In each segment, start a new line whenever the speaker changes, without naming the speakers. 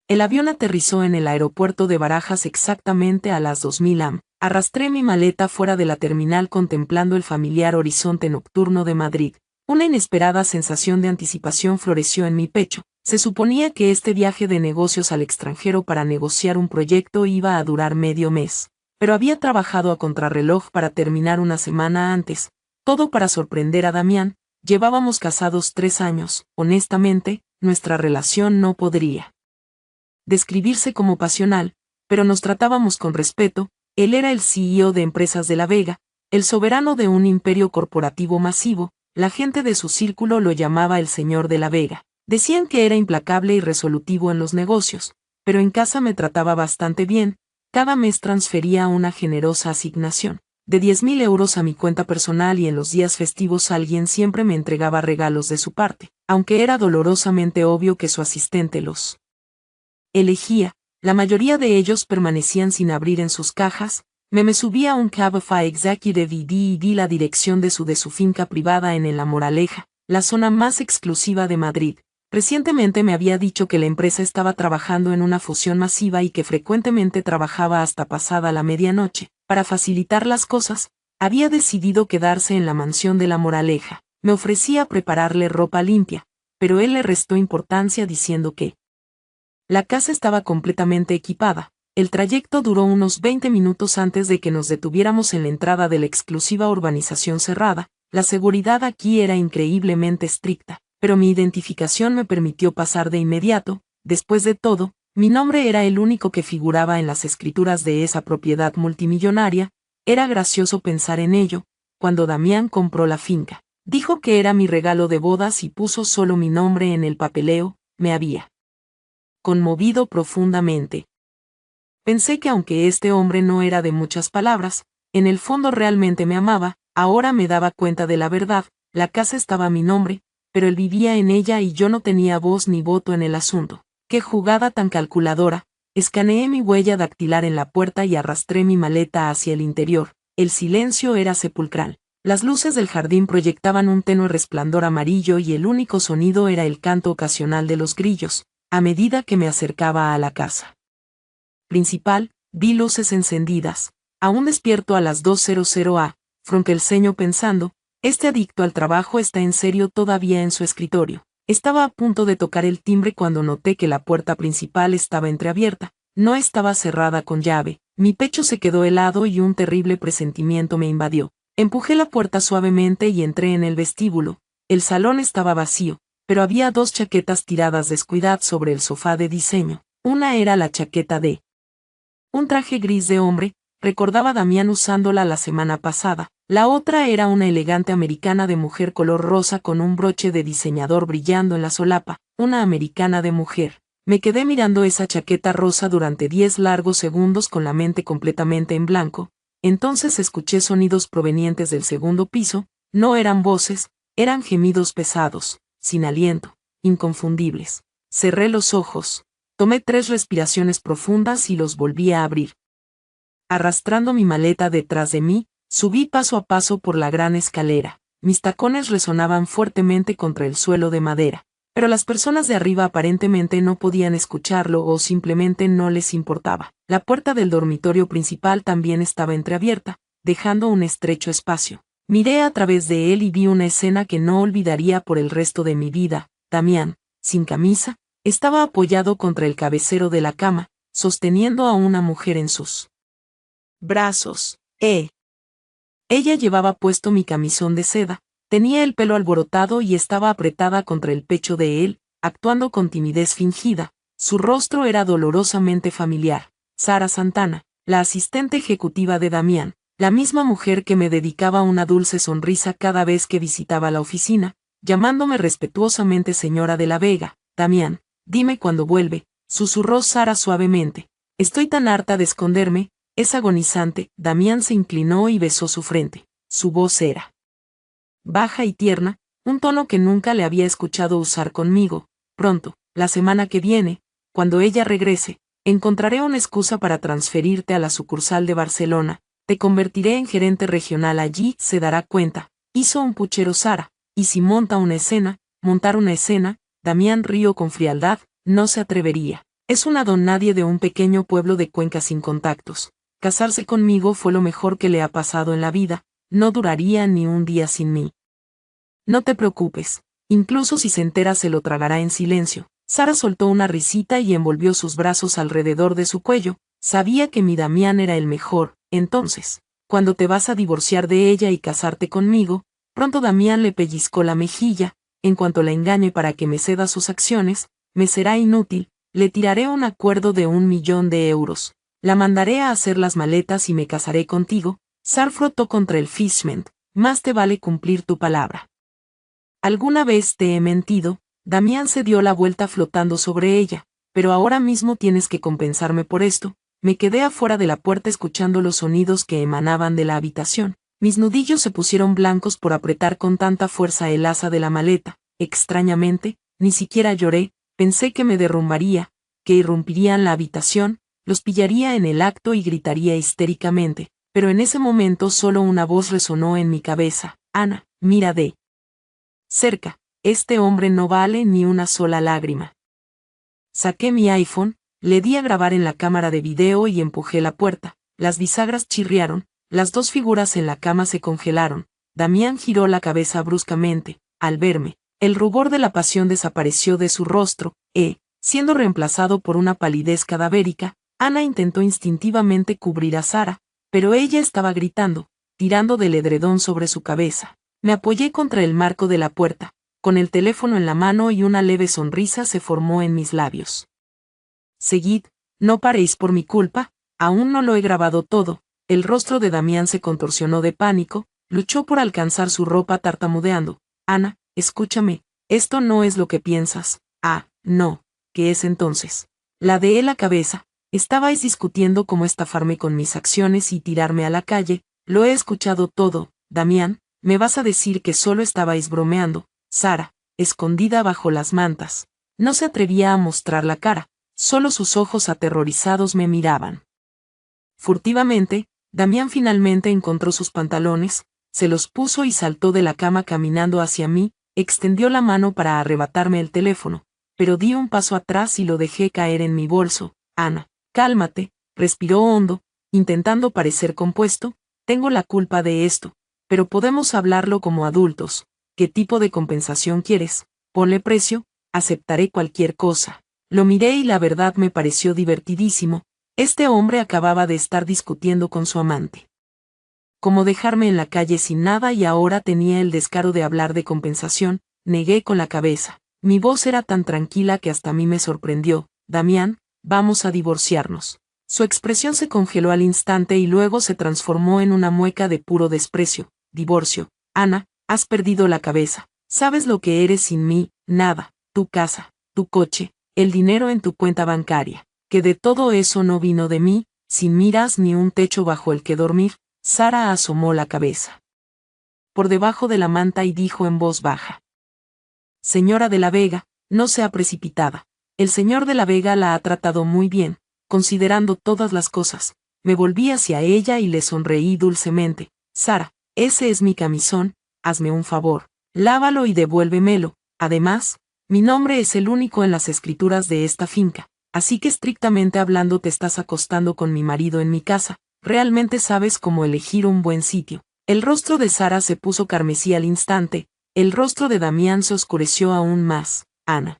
El avión aterrizó en el aeropuerto de Barajas exactamente a las 2000 am. Arrastré mi maleta fuera de la terminal contemplando el familiar horizonte nocturno de Madrid. Una inesperada sensación de anticipación floreció en mi pecho. Se suponía que este viaje de negocios al extranjero para negociar un proyecto iba a durar medio mes. Pero había trabajado a contrarreloj para terminar una semana antes. Todo para sorprender a Damián. Llevábamos casados 3 años. Honestamente, nuestra relación no podría describirse como pasional, pero nos tratábamos con respeto. Él era el CEO de Empresas de la Vega, el soberano de un imperio corporativo masivo. La gente de su círculo lo llamaba el señor de la Vega. Decían que era implacable y resolutivo en los negocios, pero en casa me trataba bastante bien. Cada mes transfería una generosa asignación de 10.000 euros a mi cuenta personal y en los días festivos alguien siempre me entregaba regalos de su parte, aunque era dolorosamente obvio que su asistente los elegía. La mayoría de ellos permanecían sin abrir en sus cajas. Me subí a un Cabify Executive y di la dirección de su finca privada en La Moraleja, la zona más exclusiva de Madrid. Recientemente me había dicho que la empresa estaba trabajando en una fusión masiva y que frecuentemente trabajaba hasta pasada la medianoche. Para facilitar las cosas, había decidido quedarse en la mansión de La Moraleja. Me ofrecía prepararle ropa limpia, pero él le restó importancia diciendo que la casa estaba completamente equipada. El trayecto duró unos 20 minutos antes de que nos detuviéramos en la entrada de la exclusiva urbanización cerrada. La seguridad aquí era increíblemente estricta, pero mi identificación me permitió pasar de inmediato. Después de todo, mi nombre era el único que figuraba en las escrituras de esa propiedad multimillonaria. Era gracioso pensar en ello. Cuando Damián compró la finca, dijo que era mi regalo de bodas y puso solo mi nombre en el papeleo. Me había conmovido profundamente. Pensé que aunque este hombre no era de muchas palabras, en el fondo realmente me amaba. Ahora me daba cuenta de la verdad. La casa estaba a mi nombre, pero él vivía en ella y yo no tenía voz ni voto en el asunto. ¡Qué jugada tan calculadora! Escaneé mi huella dactilar en la puerta y arrastré mi maleta hacia el interior. El silencio era sepulcral. Las luces del jardín proyectaban un tenue resplandor amarillo y el único sonido era el canto ocasional de los grillos. A medida que me acercaba a la casa principal, vi luces encendidas. Aún despierto a las 2:00 am, frunqué el ceño pensando, este adicto al trabajo está en serio todavía en su escritorio. Estaba a punto de tocar el timbre cuando noté que la puerta principal estaba entreabierta. No estaba cerrada con llave. Mi pecho se quedó helado y un terrible presentimiento me invadió. Empujé la puerta suavemente y entré en el vestíbulo. El salón estaba vacío, pero había 2 chaquetas tiradas descuidad sobre el sofá de diseño. Una era la chaqueta de un traje gris de hombre, recordaba Damián usándola la semana pasada. La otra era una elegante americana de mujer color rosa con un broche de diseñador brillando en la solapa. Una americana de mujer. Me quedé mirando esa chaqueta rosa durante 10 largos segundos con la mente completamente en blanco. Entonces escuché sonidos provenientes del segundo piso. No eran voces, eran gemidos pesados, sin aliento, inconfundibles. Cerré los ojos. Tomé 3 respiraciones profundas y los volví a abrir. Arrastrando mi maleta detrás de mí, subí paso a paso por la gran escalera. Mis tacones resonaban fuertemente contra el suelo de madera, pero las personas de arriba aparentemente no podían escucharlo o simplemente no les importaba. La puerta del dormitorio principal también estaba entreabierta, dejando un estrecho espacio. Miré a través de él y vi una escena que no olvidaría por el resto de mi vida. Damián, sin camisa, estaba apoyado contra el cabecero de la cama, sosteniendo a una mujer en sus brazos. Ella llevaba puesto mi camisón de seda, tenía el pelo alborotado y estaba apretada contra el pecho de él, actuando con timidez fingida. Su rostro era dolorosamente familiar. Sara Santana, la asistente ejecutiva de Damián, la misma mujer que me dedicaba una dulce sonrisa cada vez que visitaba la oficina, llamándome respetuosamente señora de la Vega. Damián, dime cuándo vuelve, susurró Sara suavemente. Estoy tan harta de esconderme. Es agonizante. Damián se inclinó y besó su frente. Su voz era baja y tierna, un tono que nunca le había escuchado usar conmigo. Pronto, la semana que viene, cuando ella regrese, encontraré una excusa para transferirte a la sucursal de Barcelona. Te convertiré en gerente regional allí, se dará cuenta. Hizo un puchero Sara. Y si montar una escena, Damián rió con frialdad, no se atrevería. Es una don nadie de un pequeño pueblo de Cuenca sin contactos. Casarse conmigo fue lo mejor que le ha pasado en la vida, no duraría ni un día sin mí. No te preocupes, incluso si se entera se lo tragará en silencio. Sara soltó una risita y envolvió sus brazos alrededor de su cuello. Sabía que mi Damián era el mejor. Entonces, cuando te vas a divorciar de ella y casarte conmigo, pronto Damián le pellizcó la mejilla. En cuanto la engañe para que me ceda sus acciones, me será inútil, le tiraré un acuerdo de 1.000.000 de euros. La mandaré a hacer las maletas y me casaré contigo. Sar frotó contra el fishment. Más te vale cumplir tu palabra. ¿Alguna vez te he mentido? Damián se dio la vuelta flotando sobre ella. Pero ahora mismo tienes que compensarme por esto. Me quedé afuera de la puerta escuchando los sonidos que emanaban de la habitación. Mis nudillos se pusieron blancos por apretar con tanta fuerza el asa de la maleta. Extrañamente, ni siquiera lloré. Pensé que me derrumbaría, que irrumpirían la habitación, los pillaría en el acto y gritaría histéricamente. Pero en ese momento solo una voz resonó en mi cabeza. Ana, mira de cerca, este hombre no vale ni una sola lágrima. Saqué mi iPhone, le di a grabar en la cámara de video y empujé la puerta. Las bisagras chirriaron, las dos figuras en la cama se congelaron. Damián giró la cabeza bruscamente, al verme. El rubor de la pasión desapareció de su rostro, siendo reemplazado por una palidez cadavérica. Ana intentó instintivamente cubrir a Sara, pero ella estaba gritando, tirando del edredón sobre su cabeza. Me apoyé contra el marco de la puerta, con el teléfono en la mano y una leve sonrisa se formó en mis labios. Seguid, no paréis por mi culpa, aún no lo he grabado todo. El rostro de Damián se contorsionó de pánico, luchó por alcanzar su ropa tartamudeando. Ana, escúchame, esto no es lo que piensas. Ah, no, ¿qué es entonces? Ladeé la cabeza. Estabais discutiendo cómo estafarme con mis acciones y tirarme a la calle. Lo he escuchado todo, Damián. Me vas a decir que solo estabais bromeando. Sara, escondida bajo las mantas, no se atrevía a mostrar la cara, solo sus ojos aterrorizados me miraban. Furtivamente, Damián finalmente encontró sus pantalones, se los puso y saltó de la cama caminando hacia mí, extendió la mano para arrebatarme el teléfono, pero di un paso atrás y lo dejé caer en mi bolso. Ana, cálmate, respiró hondo, intentando parecer compuesto, tengo la culpa de esto. Pero podemos hablarlo como adultos. ¿Qué tipo de compensación quieres? Ponle precio, aceptaré cualquier cosa. Lo miré y la verdad me pareció divertidísimo. Este hombre acababa de estar discutiendo con su amante. ¿Cómo dejarme en la calle sin nada y ahora tenía el descaro de hablar de compensación? Negué con la cabeza. Mi voz era tan tranquila que hasta a mí me sorprendió. Damián, vamos a divorciarnos. Su expresión se congeló al instante y luego se transformó en una mueca de puro desprecio. Divorcio. Ana, has perdido la cabeza. ¿Sabes lo que eres sin mí? Nada. Tu casa, tu coche, el dinero en tu cuenta bancaria. Que de todo eso no vino de mí, sin miras ni un techo bajo el que dormir. Sara asomó la cabeza por debajo de la manta y dijo en voz baja. Señora de la Vega, no sea precipitada. El señor de la Vega la ha tratado muy bien, considerando todas las cosas. Me volví hacia ella y le sonreí dulcemente. Sara, ese es mi camisón, hazme un favor, lávalo y devuélvemelo. Además, mi nombre es el único en las escrituras de esta finca, así que estrictamente hablando te estás acostando con mi marido en mi casa. Realmente sabes cómo elegir un buen sitio. El rostro de Sara se puso carmesí al instante, el rostro de Damián se oscureció aún más. Ana,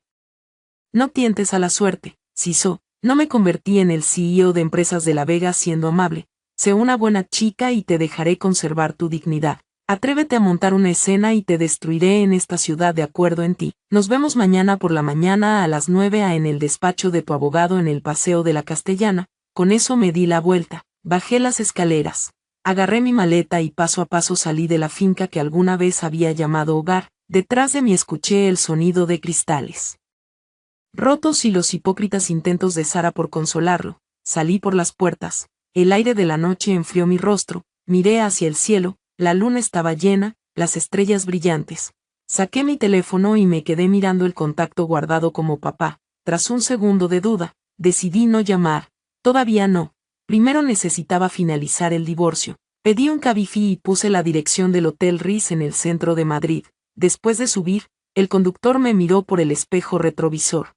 no tientes a la suerte, Siso. No me convertí en el CEO de Empresas de la Vega siendo amable. Sé una buena chica y te dejaré conservar tu dignidad. Atrévete a montar una escena y te destruiré en esta ciudad de acuerdo en ti. Nos vemos mañana por la mañana a las 9 a en el despacho de tu abogado en el Paseo de la Castellana. Con eso me di la vuelta, bajé las escaleras, agarré mi maleta y paso a paso salí de la finca que alguna vez había llamado hogar. Detrás de mí escuché el sonido de cristales rotos y los hipócritas intentos de Sara por consolarlo. Salí por las puertas, el aire de la noche enfrió mi rostro, miré hacia el cielo, la luna estaba llena, las estrellas brillantes. Saqué mi teléfono y me quedé mirando el contacto guardado como papá. Tras un segundo de duda, decidí no llamar. Todavía no. Primero necesitaba finalizar el divorcio. Pedí un Cabify y puse la dirección del Hotel Ritz en el centro de Madrid. Después de subir, el conductor me miró por el espejo retrovisor.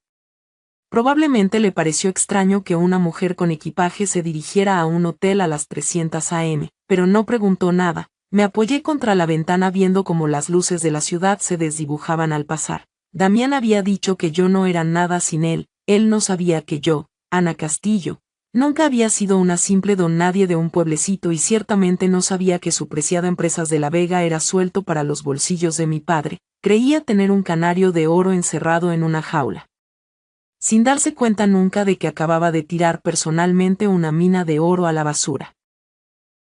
Probablemente le pareció extraño que una mujer con equipaje se dirigiera a un hotel a las 300 am, pero no preguntó nada. Me apoyé contra la ventana viendo cómo las luces de la ciudad se desdibujaban al pasar. Damián había dicho que yo no era nada sin él no sabía que yo, Ana Castillo, nunca había sido una simple don nadie de un pueblecito y ciertamente no sabía que su preciada Empresas de la Vega era suelto para los bolsillos de mi padre. Creía tener un canario de oro encerrado en una jaula, sin darse cuenta nunca de que acababa de tirar personalmente una mina de oro a la basura.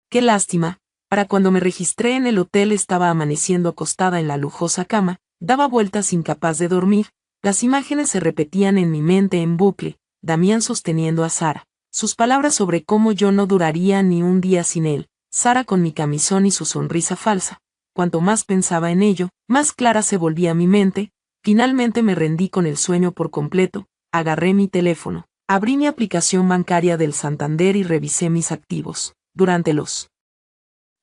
Qué lástima, para cuando me registré en el hotel estaba amaneciendo acostada en la lujosa cama, daba vueltas incapaz de dormir, las imágenes se repetían en mi mente en bucle, Damián sosteniendo a Sara, sus palabras sobre cómo yo no duraría ni un día sin él, Sara con mi camisón y su sonrisa falsa. Cuanto más pensaba en ello, más clara se volvía mi mente. Finalmente me rendí con el sueño por completo, agarré mi teléfono, abrí mi aplicación bancaria del Santander y revisé mis activos. Durante los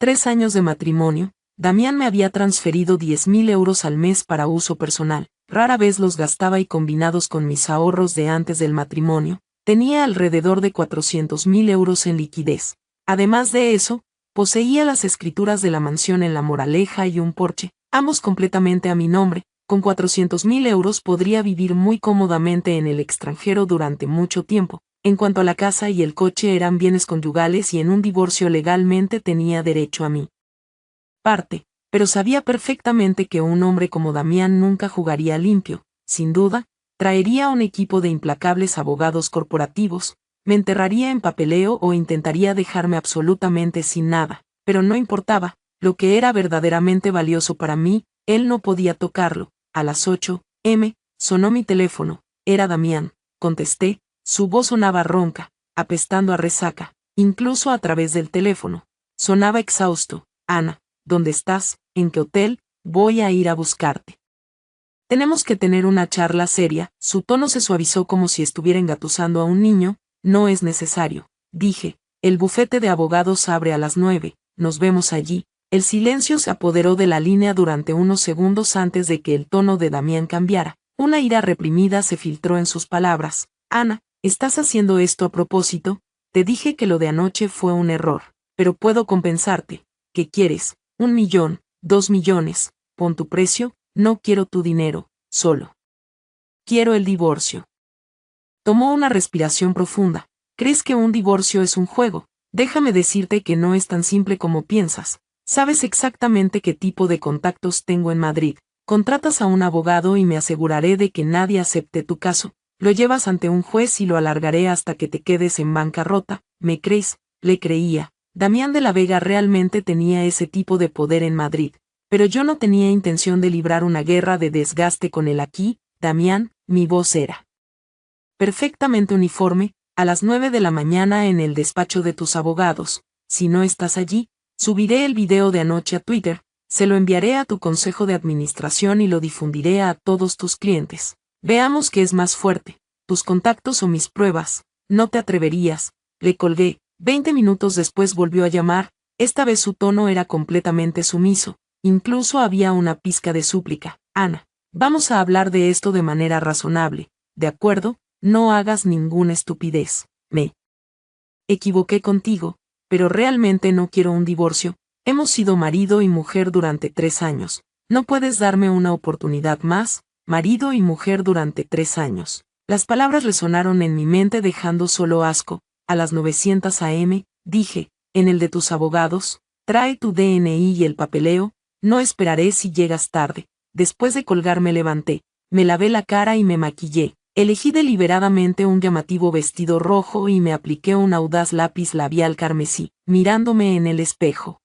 3 años de matrimonio, Damián me había transferido 10.000 euros al mes para uso personal, rara vez los gastaba y combinados con mis ahorros de antes del matrimonio, tenía alrededor de 400.000 euros en liquidez. Además de eso, poseía las escrituras de la mansión en La Moraleja y un Porsche, ambos completamente a mi nombre. Con 400.000 euros podría vivir muy cómodamente en el extranjero durante mucho tiempo. En cuanto a la casa y el coche eran bienes conyugales y en un divorcio legalmente tenía derecho a mi parte, pero sabía perfectamente que un hombre como Damián nunca jugaría limpio. Sin duda, traería un equipo de implacables abogados corporativos, me enterraría en papeleo o intentaría dejarme absolutamente sin nada, pero no importaba, lo que era verdaderamente valioso para mí, él no podía tocarlo. A las 8 m, sonó mi teléfono, era Damián, contesté, su voz sonaba ronca, apestando a resaca, incluso a través del teléfono. Sonaba exhausto. Ana, ¿dónde estás? ¿En qué hotel? Voy a ir a buscarte. Tenemos que tener una charla seria. Su tono se suavizó como si estuviera engatusando a un niño. No es necesario, dije, el bufete de abogados abre a las 9, nos vemos allí. El silencio se apoderó de la línea durante unos segundos antes de que el tono de Damián cambiara. Una ira reprimida se filtró en sus palabras. Ana, ¿estás haciendo esto a propósito? Te dije que lo de anoche fue un error, pero puedo compensarte. ¿Qué quieres? 1 millón, 2 millones, pon tu precio, no quiero tu dinero, solo quiero el divorcio. Tomó una respiración profunda. ¿Crees que un divorcio es un juego? Déjame decirte que no es tan simple como piensas. Sabes exactamente qué tipo de contactos tengo en Madrid. Contratas a un abogado y me aseguraré de que nadie acepte tu caso. Lo llevas ante un juez y lo alargaré hasta que te quedes en bancarrota. ¿Me crees? Le creía. Damián de la Vega realmente tenía ese tipo de poder en Madrid. Pero yo no tenía intención de librar una guerra de desgaste con él aquí. Damián, mi voz era perfectamente uniforme. A las 9 de la mañana en el despacho de tus abogados. Si no estás allí, subiré el video de anoche a Twitter, se lo enviaré a tu consejo de administración y lo difundiré a todos tus clientes. Veamos qué es más fuerte, tus contactos o mis pruebas. No te atreverías. Le colgué. 20 minutos después volvió a llamar, esta vez su tono era completamente sumiso, incluso había una pizca de súplica. Ana, vamos a hablar de esto de manera razonable, ¿de acuerdo? No hagas ninguna estupidez. Me equivoqué contigo, pero realmente no quiero un divorcio. Hemos sido marido y mujer durante 3 años. ¿No puedes darme una oportunidad más? Marido y mujer durante 3 años. Las palabras resonaron en mi mente dejando solo asco. A las 900 am, dije, en el de tus abogados, trae tu DNI y el papeleo, no esperaré si llegas tarde. Después de colgar me levanté, me lavé la cara y me maquillé. Elegí deliberadamente un llamativo vestido rojo y me apliqué un audaz lápiz labial carmesí, mirándome en el espejo.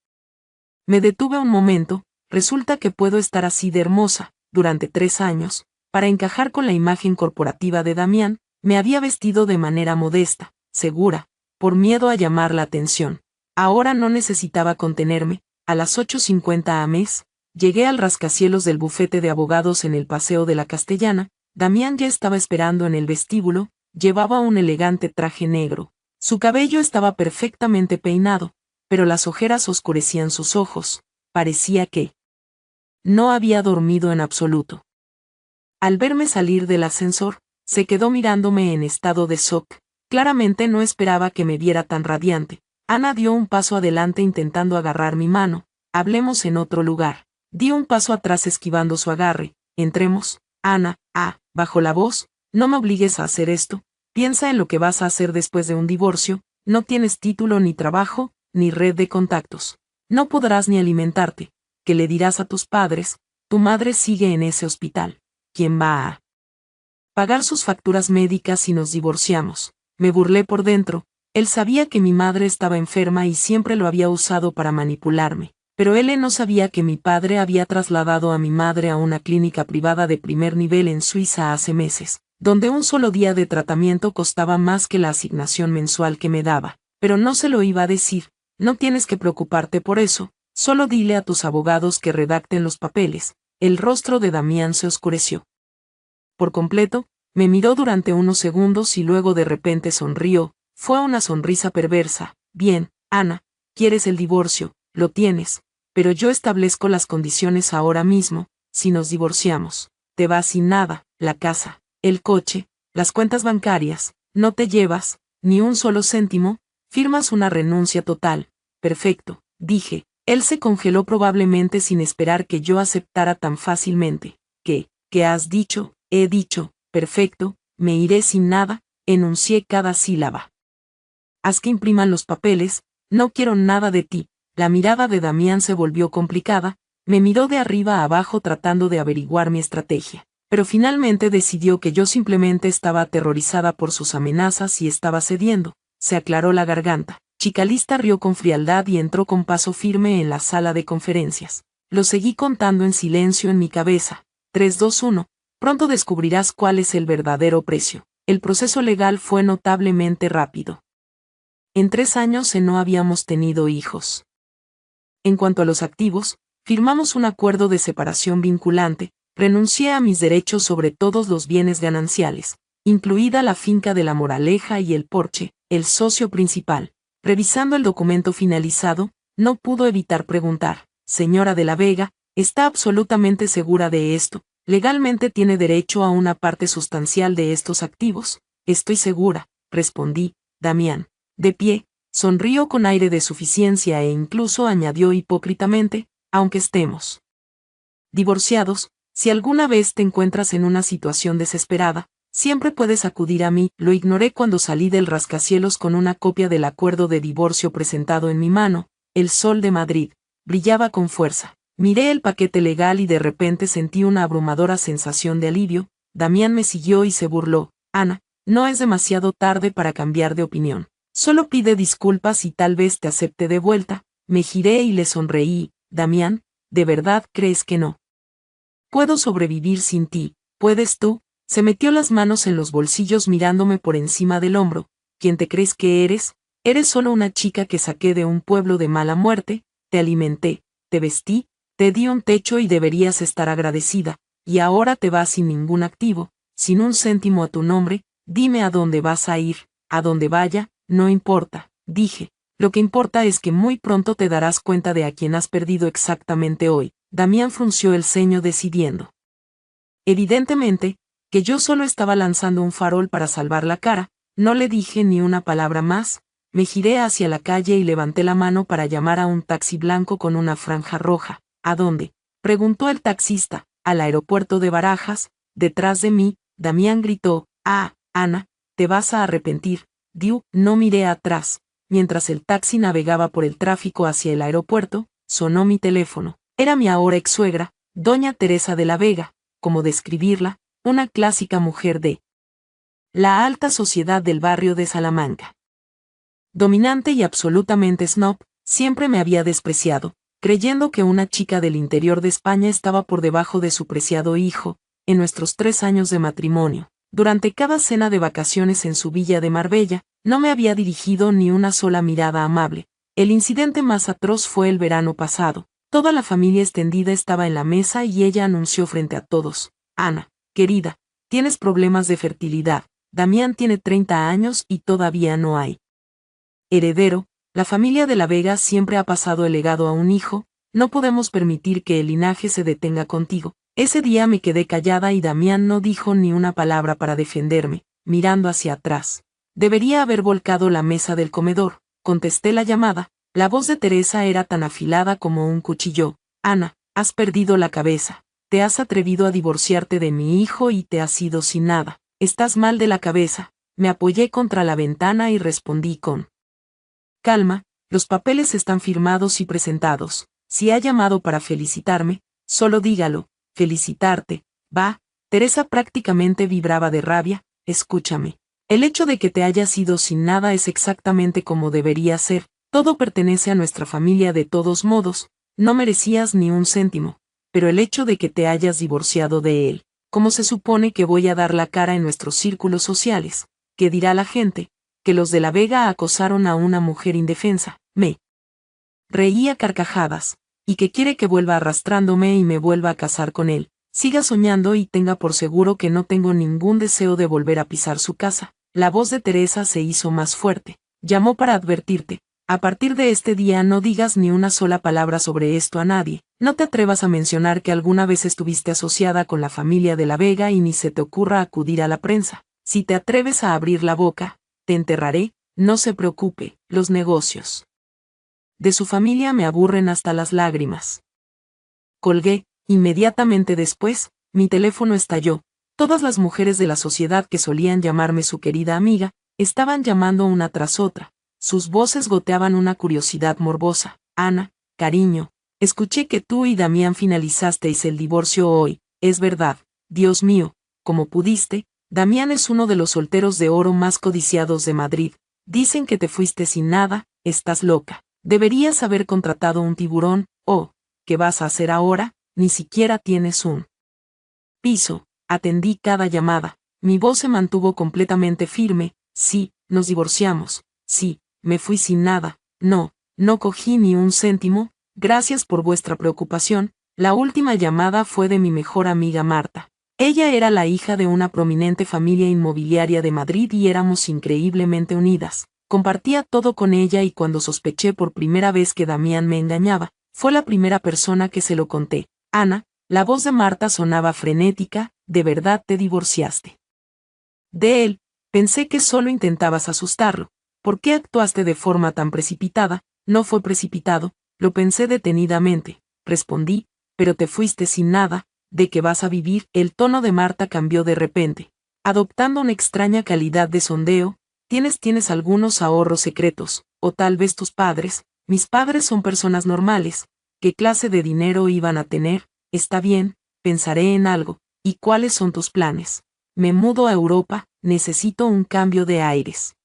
Me detuve un momento, resulta que puedo estar así de hermosa. Durante 3 años, para encajar con la imagen corporativa de Damián, me había vestido de manera modesta, segura, por miedo a llamar la atención. Ahora no necesitaba contenerme. A las 8:50 am, llegué al rascacielos del bufete de abogados en el Paseo de la Castellana. Damián ya estaba esperando en el vestíbulo, llevaba un elegante traje negro. Su cabello estaba perfectamente peinado, pero las ojeras oscurecían sus ojos. Parecía que no había dormido en absoluto. Al verme salir del ascensor, Se quedó mirándome en estado de shock. Claramente no esperaba que me viera tan radiante. Ana dio un paso adelante intentando agarrar mi mano. Hablemos en otro lugar. Di un paso atrás esquivando su agarre. Entremos. Ana, bajó la voz. No me obligues a hacer esto. Piensa en lo que vas a hacer después de un divorcio. No tienes título ni trabajo, ni red de contactos. No podrás ni alimentarte. ¿Qué le dirás a tus padres? Tu madre sigue en ese hospital. ¿Quién va a pagar sus facturas médicas si nos divorciamos? Me burlé por dentro. Él sabía que mi madre estaba enferma y siempre lo había usado para manipularme. Pero él no sabía que mi padre había trasladado a mi madre a una clínica privada de primer nivel en Suiza hace meses, donde un solo día de tratamiento costaba más que la asignación mensual que me daba. Pero no se lo iba a decir. No tienes que preocuparte por eso, solo dile a tus abogados que redacten los papeles. El rostro de Damián se oscureció por completo, me miró durante unos segundos y luego de repente sonrió. Fue una sonrisa perversa. Bien, Ana, quieres el divorcio, lo tienes, pero yo establezco las condiciones ahora mismo. Si nos divorciamos, te vas sin nada, la casa, el coche, las cuentas bancarias, no te llevas ni un solo céntimo, firmas una renuncia total. Perfecto, dije. Él se congeló probablemente sin esperar que yo aceptara tan fácilmente. ¿Qué has dicho? He dicho, perfecto, me iré sin nada, enuncié cada sílaba. Haz que impriman los papeles, no quiero nada de ti. La mirada de Damián se volvió complicada, me miró de arriba a abajo tratando de averiguar mi estrategia, pero finalmente decidió que yo simplemente estaba aterrorizada por sus amenazas y estaba cediendo. Se aclaró la garganta. Chicalista rió con frialdad y entró con paso firme en la sala de conferencias. Lo seguí contando en silencio en mi cabeza. 3, 2, 1. Pronto descubrirás cuál es el verdadero precio. El proceso legal fue notablemente rápido. En 3 años no habíamos tenido hijos. En cuanto a los activos, firmamos un acuerdo de separación vinculante, renuncié a mis derechos sobre todos los bienes gananciales, incluida la finca de La Moraleja y el Porsche, el socio principal. Revisando el documento finalizado, no pudo evitar preguntar, señora de la Vega, ¿está absolutamente segura de esto? ¿Legalmente tiene derecho a una parte sustancial de estos activos? Estoy segura, respondí. Damián, de pie, sonrió con aire de suficiencia e incluso añadió hipócritamente, aunque estemos divorciados, si alguna vez te encuentras en una situación desesperada, siempre puedes acudir a mí. Lo ignoré cuando salí del rascacielos con una copia del acuerdo de divorcio presentado en mi mano. El sol de Madrid brillaba con fuerza. Miré el paquete legal y de repente sentí una abrumadora sensación de alivio. Damián me siguió y se burló. Ana, no es demasiado tarde para cambiar de opinión. Solo pide disculpas y tal vez te acepte de vuelta. Me giré y le sonreí. Damián, ¿de verdad crees que no puedo sobrevivir sin ti? ¿Puedes tú? Se metió las manos en los bolsillos mirándome por encima del hombro. ¿Quién te crees que eres? Eres solo una chica que saqué de un pueblo de mala muerte. Te alimenté, te vestí, te di un techo y deberías estar agradecida. Y ahora te vas sin ningún activo, sin un céntimo a tu nombre. Dime a dónde vas a ir. A dónde vaya, no importa, dije. Lo que importa es que muy pronto te darás cuenta de a quién has perdido exactamente hoy. Damián frunció el ceño decidiendo. Evidentemente, que yo solo estaba lanzando un farol para salvar la cara. No le dije ni una palabra más. Me giré hacia la calle y levanté la mano para llamar a un taxi blanco con una franja roja. ¿A dónde?, preguntó el taxista. Al aeropuerto de Barajas. Detrás de mí, Damián gritó, Ana, te vas a arrepentir. No miré atrás. Mientras el taxi navegaba por el tráfico hacia el aeropuerto, sonó mi teléfono. Era mi ahora ex-suegra, doña Teresa de la Vega, como describirla, una clásica mujer de la alta sociedad del barrio de Salamanca. Dominante y absolutamente snob, siempre me había despreciado, creyendo que una chica del interior de España estaba por debajo de su preciado hijo. En nuestros 3 años de matrimonio, durante cada cena de vacaciones en su villa de Marbella, no me había dirigido ni una sola mirada amable. El incidente más atroz fue el verano pasado. Toda la familia extendida estaba en la mesa y ella anunció frente a todos: Ana, querida, tienes problemas de fertilidad. Damián tiene 30 años y todavía no hay heredero. La familia de la Vega siempre ha pasado el legado a un hijo. No podemos permitir que el linaje se detenga contigo. Ese día me quedé callada y Damián no dijo ni una palabra para defenderme, mirando hacia atrás. Debería haber volcado la mesa del comedor. Contesté la llamada. La voz de Teresa era tan afilada como un cuchillo. Ana, has perdido la cabeza. Te has atrevido a divorciarte de mi hijo y te has ido sin nada. Estás mal de la cabeza. Me apoyé contra la ventana y respondí con calma. Los papeles están firmados y presentados. Si ha llamado para felicitarme, solo dígalo. Felicitarte. Va. Teresa prácticamente vibraba de rabia. Escúchame. El hecho de que te hayas ido sin nada es exactamente como debería ser. Todo pertenece a nuestra familia de todos modos. No merecías ni un céntimo. Pero el hecho de que te hayas divorciado de él, ¿cómo se supone que voy a dar la cara en nuestros círculos sociales? ¿Qué dirá la gente? Que los de La Vega acosaron a una mujer indefensa. Me reía a carcajadas. Y que quiere que vuelva arrastrándome y me vuelva a casar con él. Siga soñando y tenga por seguro que no tengo ningún deseo de volver a pisar su casa. La voz de Teresa se hizo más fuerte. Llamó para advertirte. A partir de este día no digas ni una sola palabra sobre esto a nadie. No te atrevas a mencionar que alguna vez estuviste asociada con la familia de La Vega y ni se te ocurra acudir a la prensa. Si te atreves a abrir la boca, te enterraré. No se preocupe, los negocios de su familia me aburren hasta las lágrimas. Colgué. Inmediatamente después, mi teléfono estalló. Todas las mujeres de la sociedad que solían llamarme su querida amiga, estaban llamando una tras otra. Sus voces goteaban una curiosidad morbosa. Ana, cariño, escuché que tú y Damián finalizasteis el divorcio hoy. Es verdad. Dios mío, ¿cómo pudiste? Damián es uno de los solteros de oro más codiciados de Madrid. Dicen que te fuiste sin nada. Estás loca. Deberías haber contratado un tiburón. Oh, ¿qué vas a hacer ahora? Ni siquiera tienes un piso. Atendí cada llamada. Mi voz se mantuvo completamente firme. Sí, nos divorciamos. Sí, me fui sin nada. No, no cogí ni un céntimo. Gracias por vuestra preocupación. La última llamada fue de mi mejor amiga Marta. Ella era la hija de una prominente familia inmobiliaria de Madrid y éramos increíblemente unidas. Compartía todo con ella y cuando sospeché por primera vez que Damián me engañaba, fue la primera persona que se lo conté. Ana, la voz de Marta sonaba frenética. ¿De verdad te divorciaste de él? Pensé que solo intentabas asustarlo. ¿Por qué actuaste de forma tan precipitada? No fue precipitado, lo pensé detenidamente. Respondí, pero te fuiste sin nada. ¿De qué vas a vivir? El tono de Marta cambió de repente, adoptando una extraña calidad de sondeo. ¿Tienes algunos ahorros secretos? O tal vez tus padres. Mis padres son personas normales. ¿Qué clase de dinero iban a tener? Está bien, pensaré en algo. ¿Y cuáles son tus planes? Me mudo a Europa, necesito un cambio de aires.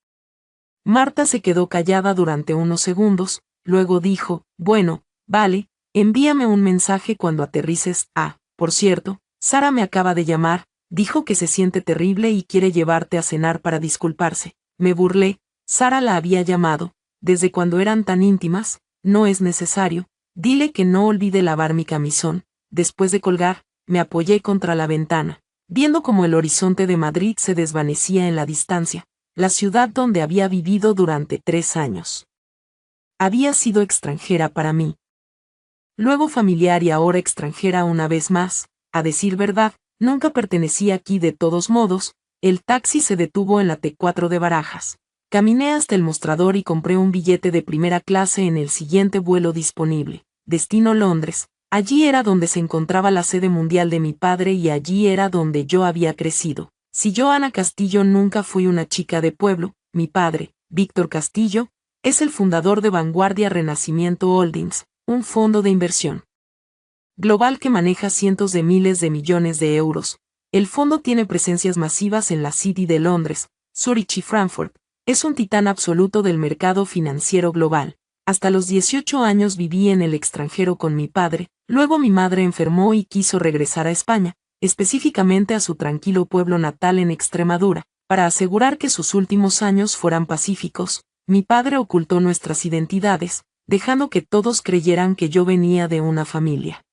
Marta se quedó callada durante unos segundos, luego dijo, bueno, vale, envíame un mensaje cuando aterrices. Ah, por cierto, Sara me acaba de llamar, dijo que se siente terrible y quiere llevarte a cenar para disculparse. Me burlé. Sara la había llamado. ¿Desde cuando eran tan íntimas? No es necesario. Dile que no olvide lavar mi camisón. Después de colgar, me apoyé contra la ventana, viendo cómo el horizonte de Madrid se desvanecía en la distancia, la ciudad donde había vivido durante 3 años. Había sido extranjera para mí. Luego familiar y ahora extranjera una vez más. A decir verdad, nunca pertenecí aquí de todos modos. El taxi se detuvo en la T4 de Barajas. Caminé hasta el mostrador y compré un billete de primera clase en el siguiente vuelo disponible. Destino Londres. Allí era donde se encontraba la sede mundial de mi padre y allí era donde yo había crecido. Si yo, Ana Castillo, nunca fui una chica de pueblo, mi padre, Víctor Castillo, es el fundador de Vanguardia Renacimiento Holdings, un fondo de inversión global que maneja cientos de miles de millones de euros. El fondo tiene presencias masivas en la City de Londres, Zurich y Frankfurt. Es un titán absoluto del mercado financiero global. Hasta los 18 años viví en el extranjero con mi padre, luego mi madre enfermó y quiso regresar a España, específicamente a su tranquilo pueblo natal en Extremadura, para asegurar que sus últimos años fueran pacíficos. Mi padre ocultó nuestras identidades, dejando que todos creyeran que yo venía de una familia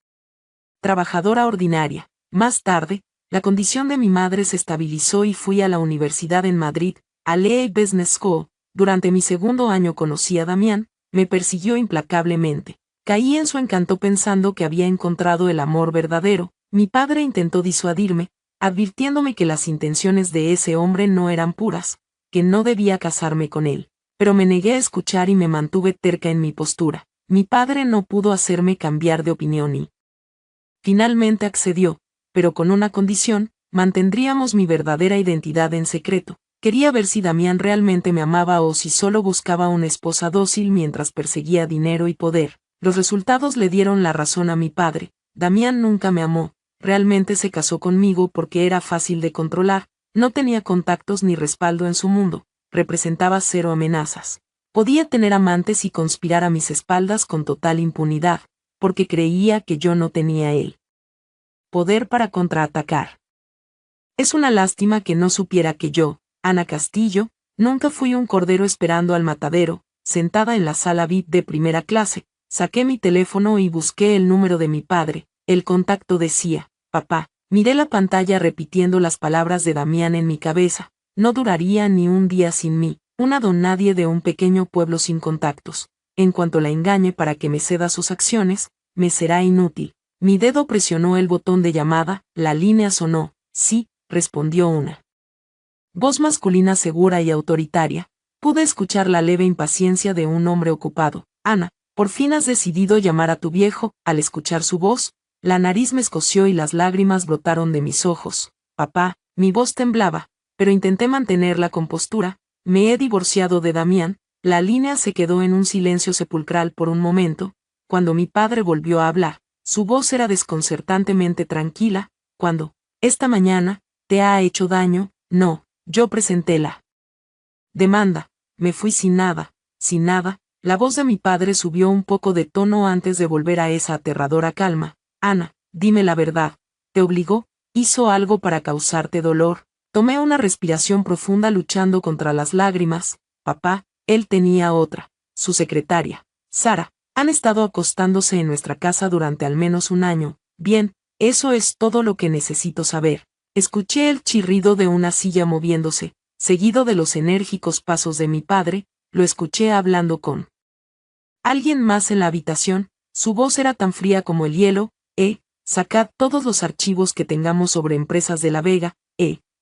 trabajadora ordinaria. Más tarde, la condición de mi madre se estabilizó y fui a la universidad en Madrid, a Lea Business School. Durante mi segundo año conocí a Damián, me persiguió implacablemente. Caí en su encanto pensando que había encontrado el amor verdadero, Mi padre intentó disuadirme, advirtiéndome que las intenciones de ese hombre no eran puras, que no debía casarme con él. Pero me negué a escuchar y me mantuve terca en mi postura. Mi padre no pudo hacerme cambiar de opinión y finalmente accedió, pero con una condición: mantendríamos mi verdadera identidad en secreto. Quería ver si Damián realmente me amaba o si solo buscaba una esposa dócil mientras perseguía dinero y poder. Los resultados le dieron la razón a mi padre. Damián nunca me amó, realmente se casó conmigo porque era fácil de controlar, no tenía contactos ni respaldo en su mundo, representaba cero amenazas. Podía tener amantes y conspirar a mis espaldas con total impunidad, porque creía que yo no tenía el poder para contraatacar. Es una lástima que no supiera que yo, Ana Castillo, nunca fui un cordero esperando al matadero. Sentada en la sala VIP de primera clase, saqué mi teléfono y busqué el número de mi padre. El contacto decía: papá. Miré la pantalla repitiendo las palabras de Damián en mi cabeza: no duraría ni un día sin mí, una donadie de un pequeño pueblo sin contactos. En cuanto la engañe para que me ceda sus acciones, me será inútil. Mi dedo presionó el botón de llamada, la línea sonó. Sí, respondió una voz masculina segura y autoritaria. Pude escuchar la leve impaciencia de un hombre ocupado. Ana, por fin has decidido llamar a tu viejo. Al escuchar su voz, la nariz me escoció y las lágrimas brotaron de mis ojos. Papá, mi voz temblaba, pero intenté mantener la compostura. Me he divorciado de Damián. La línea se quedó en un silencio sepulcral por un momento. Cuando mi padre volvió a hablar, su voz era desconcertantemente tranquila. Cuando, esta mañana, te ha hecho daño. No. Yo presenté la demanda, me fui sin nada, sin nada. La voz de mi padre subió un poco de tono antes de volver a esa aterradora calma. Ana, dime la verdad, ¿te obligó? ¿Hizo algo para causarte dolor? Tomé una respiración profunda luchando contra las lágrimas. Papá, él tenía otra, su secretaria, Sara. Han estado acostándose en nuestra casa durante al menos un año. Bien, eso es todo lo que necesito saber. Escuché el chirrido de una silla moviéndose, seguido de los enérgicos pasos de mi padre. Lo escuché hablando con alguien más en la habitación. Su voz era tan fría como el hielo. Sacad todos los archivos que tengamos sobre Empresas de la Vega.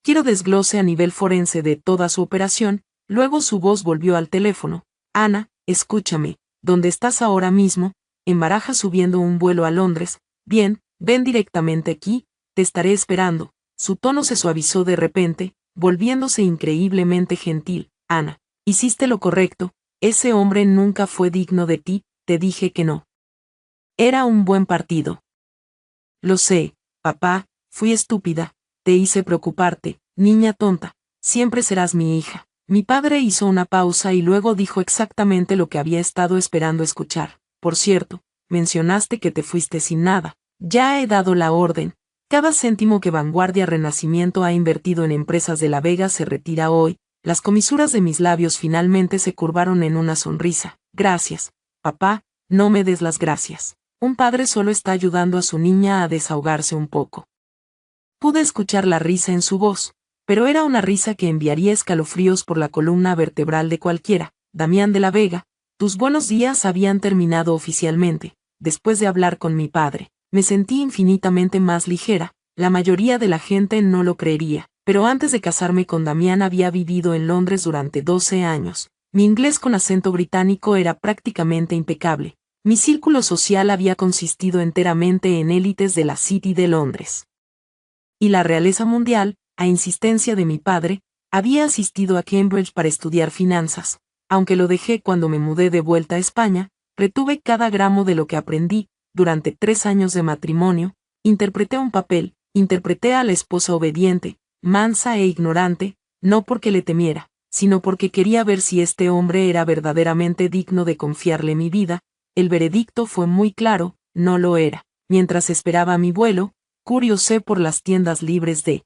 Quiero desglose a nivel forense de toda su operación. Luego su voz volvió al teléfono. Ana, escúchame, ¿dónde estás ahora mismo? En Barajas, subiendo un vuelo a Londres. Bien, ven directamente aquí, te estaré esperando. Su tono se suavizó de repente, volviéndose increíblemente gentil. Ana, hiciste lo correcto, ese hombre nunca fue digno de ti, te dije que no. Era un buen partido. Lo sé, papá, fui estúpida, te hice preocuparte, niña tonta, siempre serás mi hija. Mi padre hizo una pausa y luego dijo exactamente lo que había estado esperando escuchar. Por cierto, mencionaste que te fuiste sin nada. Ya he dado la orden. Cada céntimo que Vanguardia Renacimiento ha invertido en Empresas de la Vega se retira hoy. Las comisuras de mis labios finalmente se curvaron en una sonrisa. Gracias, papá, no me des las gracias. Un padre solo está ayudando a su niña a desahogarse un poco. Pude escuchar la risa en su voz, pero era una risa que enviaría escalofríos por la columna vertebral de cualquiera. Damián de la Vega, tus buenos días habían terminado oficialmente. Después de hablar con mi padre, me sentí infinitamente más ligera. La mayoría de la gente no lo creería, pero antes de casarme con Damián había vivido en Londres durante 12 años. Mi inglés con acento británico era prácticamente impecable. Mi círculo social había consistido enteramente en élites de la City de Londres. Y la realeza mundial, a insistencia de mi padre, había asistido a Cambridge para estudiar finanzas. Aunque lo dejé cuando me mudé de vuelta a España, retuve cada gramo de lo que aprendí. Durante 3 años de matrimonio, interpreté un papel, interpreté a la esposa obediente, mansa e ignorante, no porque le temiera, sino porque quería ver si este hombre era verdaderamente digno de confiarle mi vida. El veredicto fue muy claro, no lo era. Mientras esperaba mi vuelo, curiosé por las tiendas libres de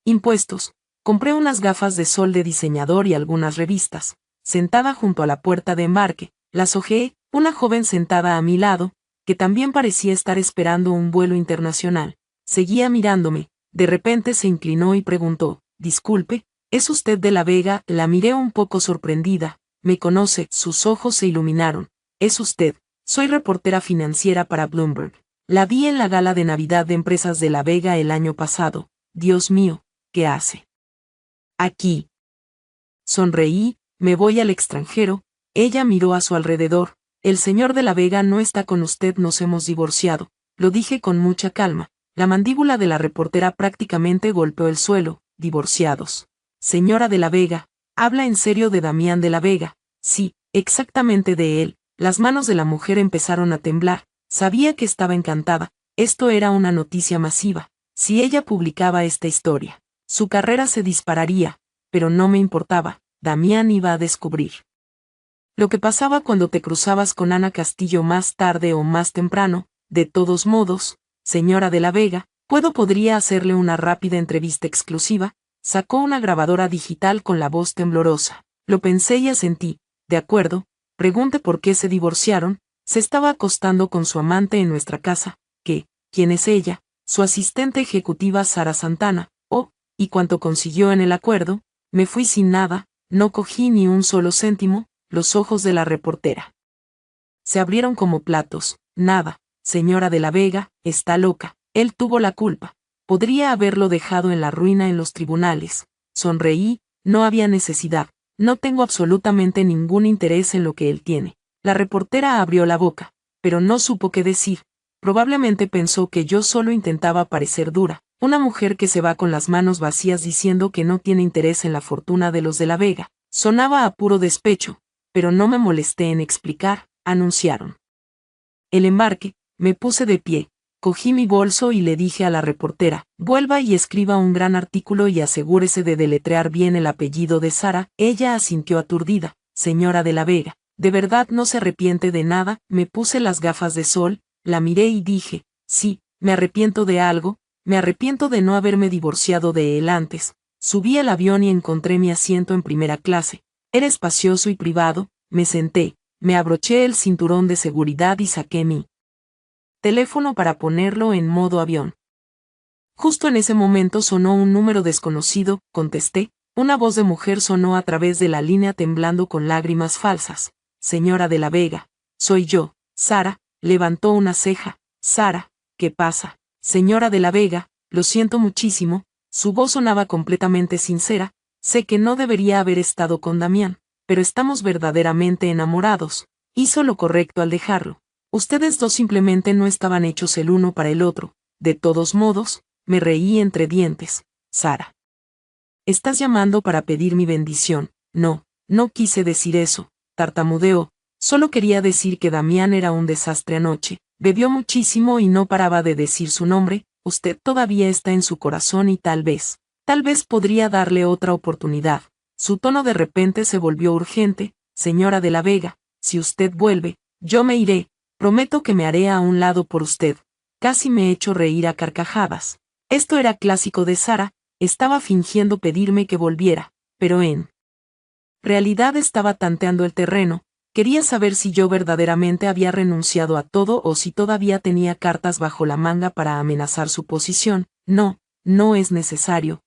impuestos. Compré unas gafas de sol de diseñador y algunas revistas. Sentada junto a la puerta de embarque, las hojeé. Una joven sentada a mi lado, que también parecía estar esperando un vuelo internacional, seguía mirándome. De repente se inclinó y preguntó: disculpe, ¿es usted de la Vega? La miré un poco sorprendida. Me conoce. Sus ojos se iluminaron. Es usted. Soy reportera financiera para Bloomberg. La vi en la gala de Navidad de Empresas de La Vega el año pasado. Dios mío, ¿qué hace aquí? Sonreí, me voy al extranjero. Ella miró a su alrededor. El señor de La Vega no está con usted, nos hemos divorciado. Lo dije con mucha calma. La mandíbula de la reportera prácticamente golpeó el suelo. Divorciados. Señora de La Vega, ¿habla en serio de Damián de La Vega? Sí, exactamente de él. Las manos de la mujer empezaron a temblar. Sabía que estaba encantada. Esto era una noticia masiva. Si ella publicaba esta historia, su carrera se dispararía, pero no me importaba. Damián iba a descubrir lo que pasaba cuando te cruzabas con Ana Castillo más tarde o más temprano. De todos modos, señora de La Vega, podría hacerle una rápida entrevista exclusiva. Sacó una grabadora digital con la voz temblorosa. Lo pensé y asentí. De acuerdo, pregunte por qué se divorciaron. Se estaba acostando con su amante en nuestra casa. ¿Quién es ella? Su asistente ejecutiva Sara Santana. Oh, ¿y cuánto consiguió en el acuerdo? Me fui sin nada, no cogí ni un solo céntimo. Los ojos de la reportera se abrieron como platos. Nada, señora de La Vega, está loca. Él tuvo la culpa. Podría haberlo dejado en la ruina en los tribunales. Sonreí, no había necesidad. No tengo absolutamente ningún interés en lo que él tiene. La reportera abrió la boca, pero no supo qué decir. Probablemente pensó que yo solo intentaba parecer dura. Una mujer que se va con las manos vacías diciendo que no tiene interés en la fortuna de los de La Vega. Sonaba a puro despecho, pero no me molesté en explicar. Anunciaron el embarque. Me puse de pie, cogí mi bolso y le dije a la reportera, vuelva y escriba un gran artículo y asegúrese de deletrear bien el apellido de Sara. Ella asintió aturdida. Señora de La Vega, ¿de verdad no se arrepiente de nada? Me puse las gafas de sol, la miré y dije, sí, me arrepiento de algo. Me arrepiento de no haberme divorciado de él antes. Subí al avión y encontré mi asiento en primera clase. Era espacioso y privado. Me senté, me abroché el cinturón de seguridad y saqué mi teléfono para ponerlo en modo avión. Justo en ese momento sonó un número desconocido. Contesté. Una voz de mujer sonó a través de la línea temblando con lágrimas falsas. Señora de La Vega, soy yo. Sara levantó una ceja. Sara, ¿qué pasa? Señora de La Vega, lo siento muchísimo. Su voz sonaba completamente sincera. Sé que no debería haber estado con Damián, pero estamos verdaderamente enamorados. Hizo lo correcto al dejarlo. Ustedes dos simplemente no estaban hechos el uno para el otro. De todos modos, me reí entre dientes. Sara, ¿estás llamando para pedir mi bendición? No, no quise decir eso. Tartamudeó. Solo quería decir que Damián era un desastre anoche. Bebió muchísimo y no paraba de decir su nombre. Usted todavía está en su corazón y tal vez podría darle otra oportunidad. Su tono de repente se volvió urgente. Señora de La Vega, si usted vuelve, yo me iré. Prometo que me haré a un lado por usted. Casi me echó reír a carcajadas. Esto era clásico de Sara. Estaba fingiendo pedirme que volviera, pero en realidad estaba tanteando el terreno. Quería saber si yo verdaderamente había renunciado a todo o si todavía tenía cartas bajo la manga para amenazar su posición. No, no es necesario.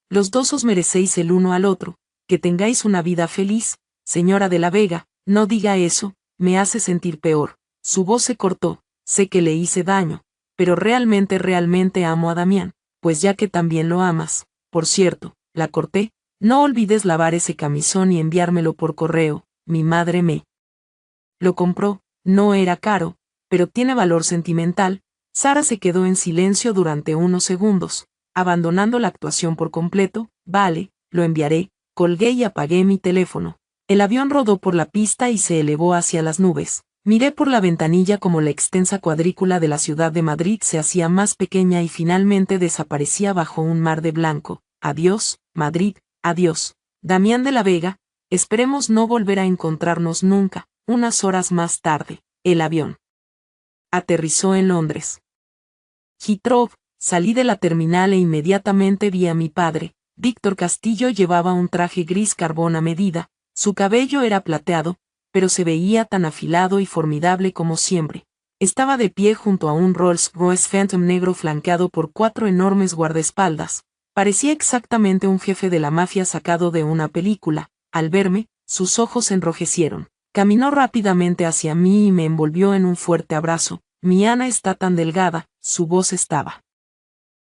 Los dos os merecéis el uno al otro. Que tengáis una vida feliz. Señora de La Vega, no diga eso, me hace sentir peor. Su voz se cortó. Sé que le hice daño, pero realmente amo a Damián, pues ya que también lo amas. Por cierto, la corté. No olvides lavar ese camisón y enviármelo por correo. Mi madre me lo compró. No era caro, pero tiene valor sentimental. Sara se quedó en silencio durante unos segundos, abandonando la actuación por completo. Vale, lo enviaré. Colgué y apagué mi teléfono. El avión rodó por la pista y se elevó hacia las nubes. Miré por la ventanilla como la extensa cuadrícula de la ciudad de Madrid se hacía más pequeña y finalmente desaparecía bajo un mar de blanco. Adiós, Madrid, adiós. Damián de La Vega, esperemos no volver a encontrarnos nunca. Unas horas más tarde, el avión aterrizó en Londres. Heathrow. Salí de la terminal e inmediatamente vi a mi padre. Víctor Castillo llevaba un traje gris carbón a medida. Su cabello era plateado, pero se veía tan afilado y formidable como siempre. Estaba de pie junto a un Rolls-Royce Phantom negro flanqueado por 4 enormes guardaespaldas. Parecía exactamente un jefe de la mafia sacado de una película. Al verme, sus ojos se enrojecieron. Caminó rápidamente hacia mí y me envolvió en un fuerte abrazo. mi Ana está tan delgada, su voz estaba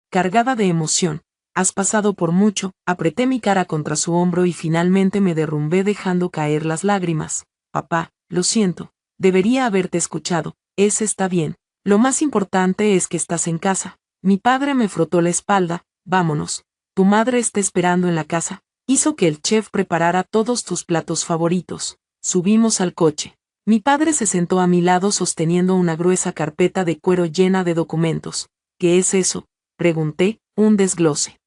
cargada de emoción. Has pasado por mucho, apreté mi cara contra su hombro y finalmente me derrumbé dejando caer las lágrimas. Papá, lo siento, debería haberte escuchado, está bien. Lo más importante es que estás en casa. Mi padre me frotó la espalda, vámonos. Tu madre está esperando en la casa. Hizo que el chef preparara todos tus platos favoritos. Subimos al coche. Mi padre se sentó a mi lado sosteniendo una gruesa carpeta de cuero llena de documentos. ¿Qué es eso?, pregunté, un desglose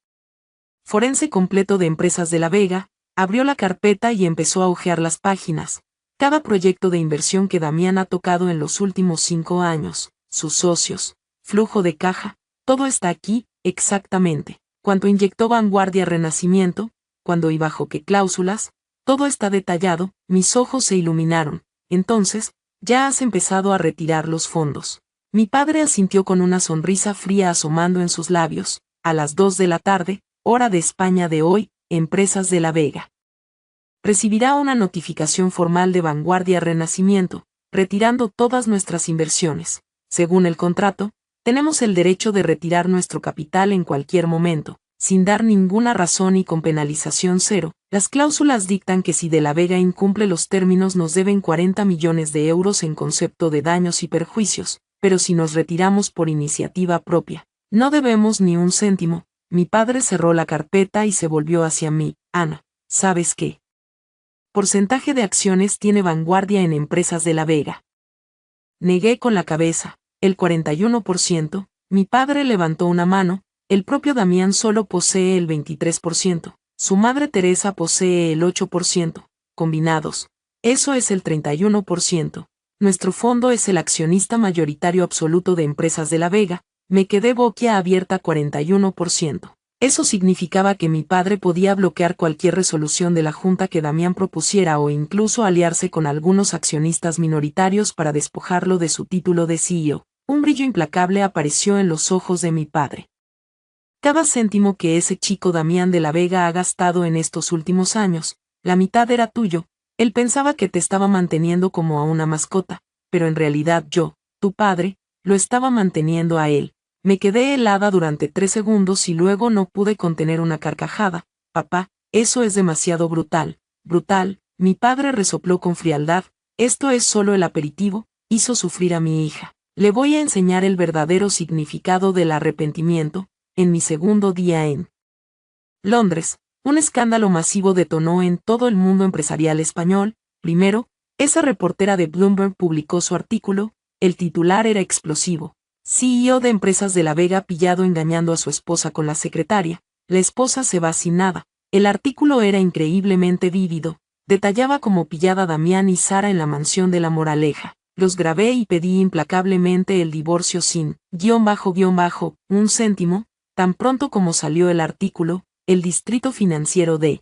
forense completo de Empresas de la Vega. Abrió la carpeta y empezó a hojear las páginas. Cada proyecto de inversión que Damián ha tocado en los últimos 5 años, sus socios, flujo de caja, todo está aquí, exactamente. Cuánto inyectó Vanguardia Renacimiento, cuándo y bajo qué cláusulas, todo está detallado. Mis ojos se iluminaron. Entonces, ya has empezado a retirar los fondos. Mi padre asintió con una sonrisa fría asomando en sus labios. A las 2 de la tarde, hora de España de hoy, Empresas de la Vega recibirá una notificación formal de Vanguardia Renacimiento, retirando todas nuestras inversiones. Según el contrato, tenemos el derecho de retirar nuestro capital en cualquier momento, sin dar ninguna razón y con penalización cero. Las cláusulas dictan que si de la Vega incumple los términos nos deben 40 millones de euros en concepto de daños y perjuicios, pero si nos retiramos por iniciativa propia, no debemos ni un céntimo. Mi padre cerró la carpeta y se volvió hacia mí. Ana, ¿sabes qué porcentaje de acciones tiene Vanguardia en Empresas de la Vega? Negué con la cabeza. El 41%. Mi padre levantó una mano. El propio Damián solo posee el 23%. Su madre Teresa posee el 8%. Combinados, eso es el 31%. Nuestro fondo es el accionista mayoritario absoluto de Empresas de la Vega. Me quedé boquiabierta. 41%. Eso significaba que mi padre podía bloquear cualquier resolución de la junta que Damián propusiera o incluso aliarse con algunos accionistas minoritarios para despojarlo de su título de CEO. Un brillo implacable apareció en los ojos de mi padre. Cada céntimo que ese chico Damián de la Vega ha gastado en estos últimos años, la mitad era tuyo. Él pensaba que te estaba manteniendo como a una mascota, pero en realidad yo, tu padre, lo estaba manteniendo a él. Me quedé helada durante 3 segundos y luego no pude contener una carcajada. Papá, eso es demasiado brutal. Brutal, mi padre resopló con frialdad. Esto es solo el aperitivo. Hizo sufrir a mi hija. Le voy a enseñar el verdadero significado del arrepentimiento. En mi segundo día en Londres, un escándalo masivo detonó en todo el mundo empresarial español. Primero, esa reportera de Bloomberg publicó su artículo. El titular era explosivo. CEO de Empresas de la Vega pillado engañando a su esposa con la secretaria. La esposa se va sin nada. El artículo era increíblemente vívido. Detallaba cómo pillada Damián y Sara en la mansión de La Moraleja. Los grabé y pedí implacablemente el divorcio sin un céntimo. Tan pronto como salió el artículo, el distrito financiero de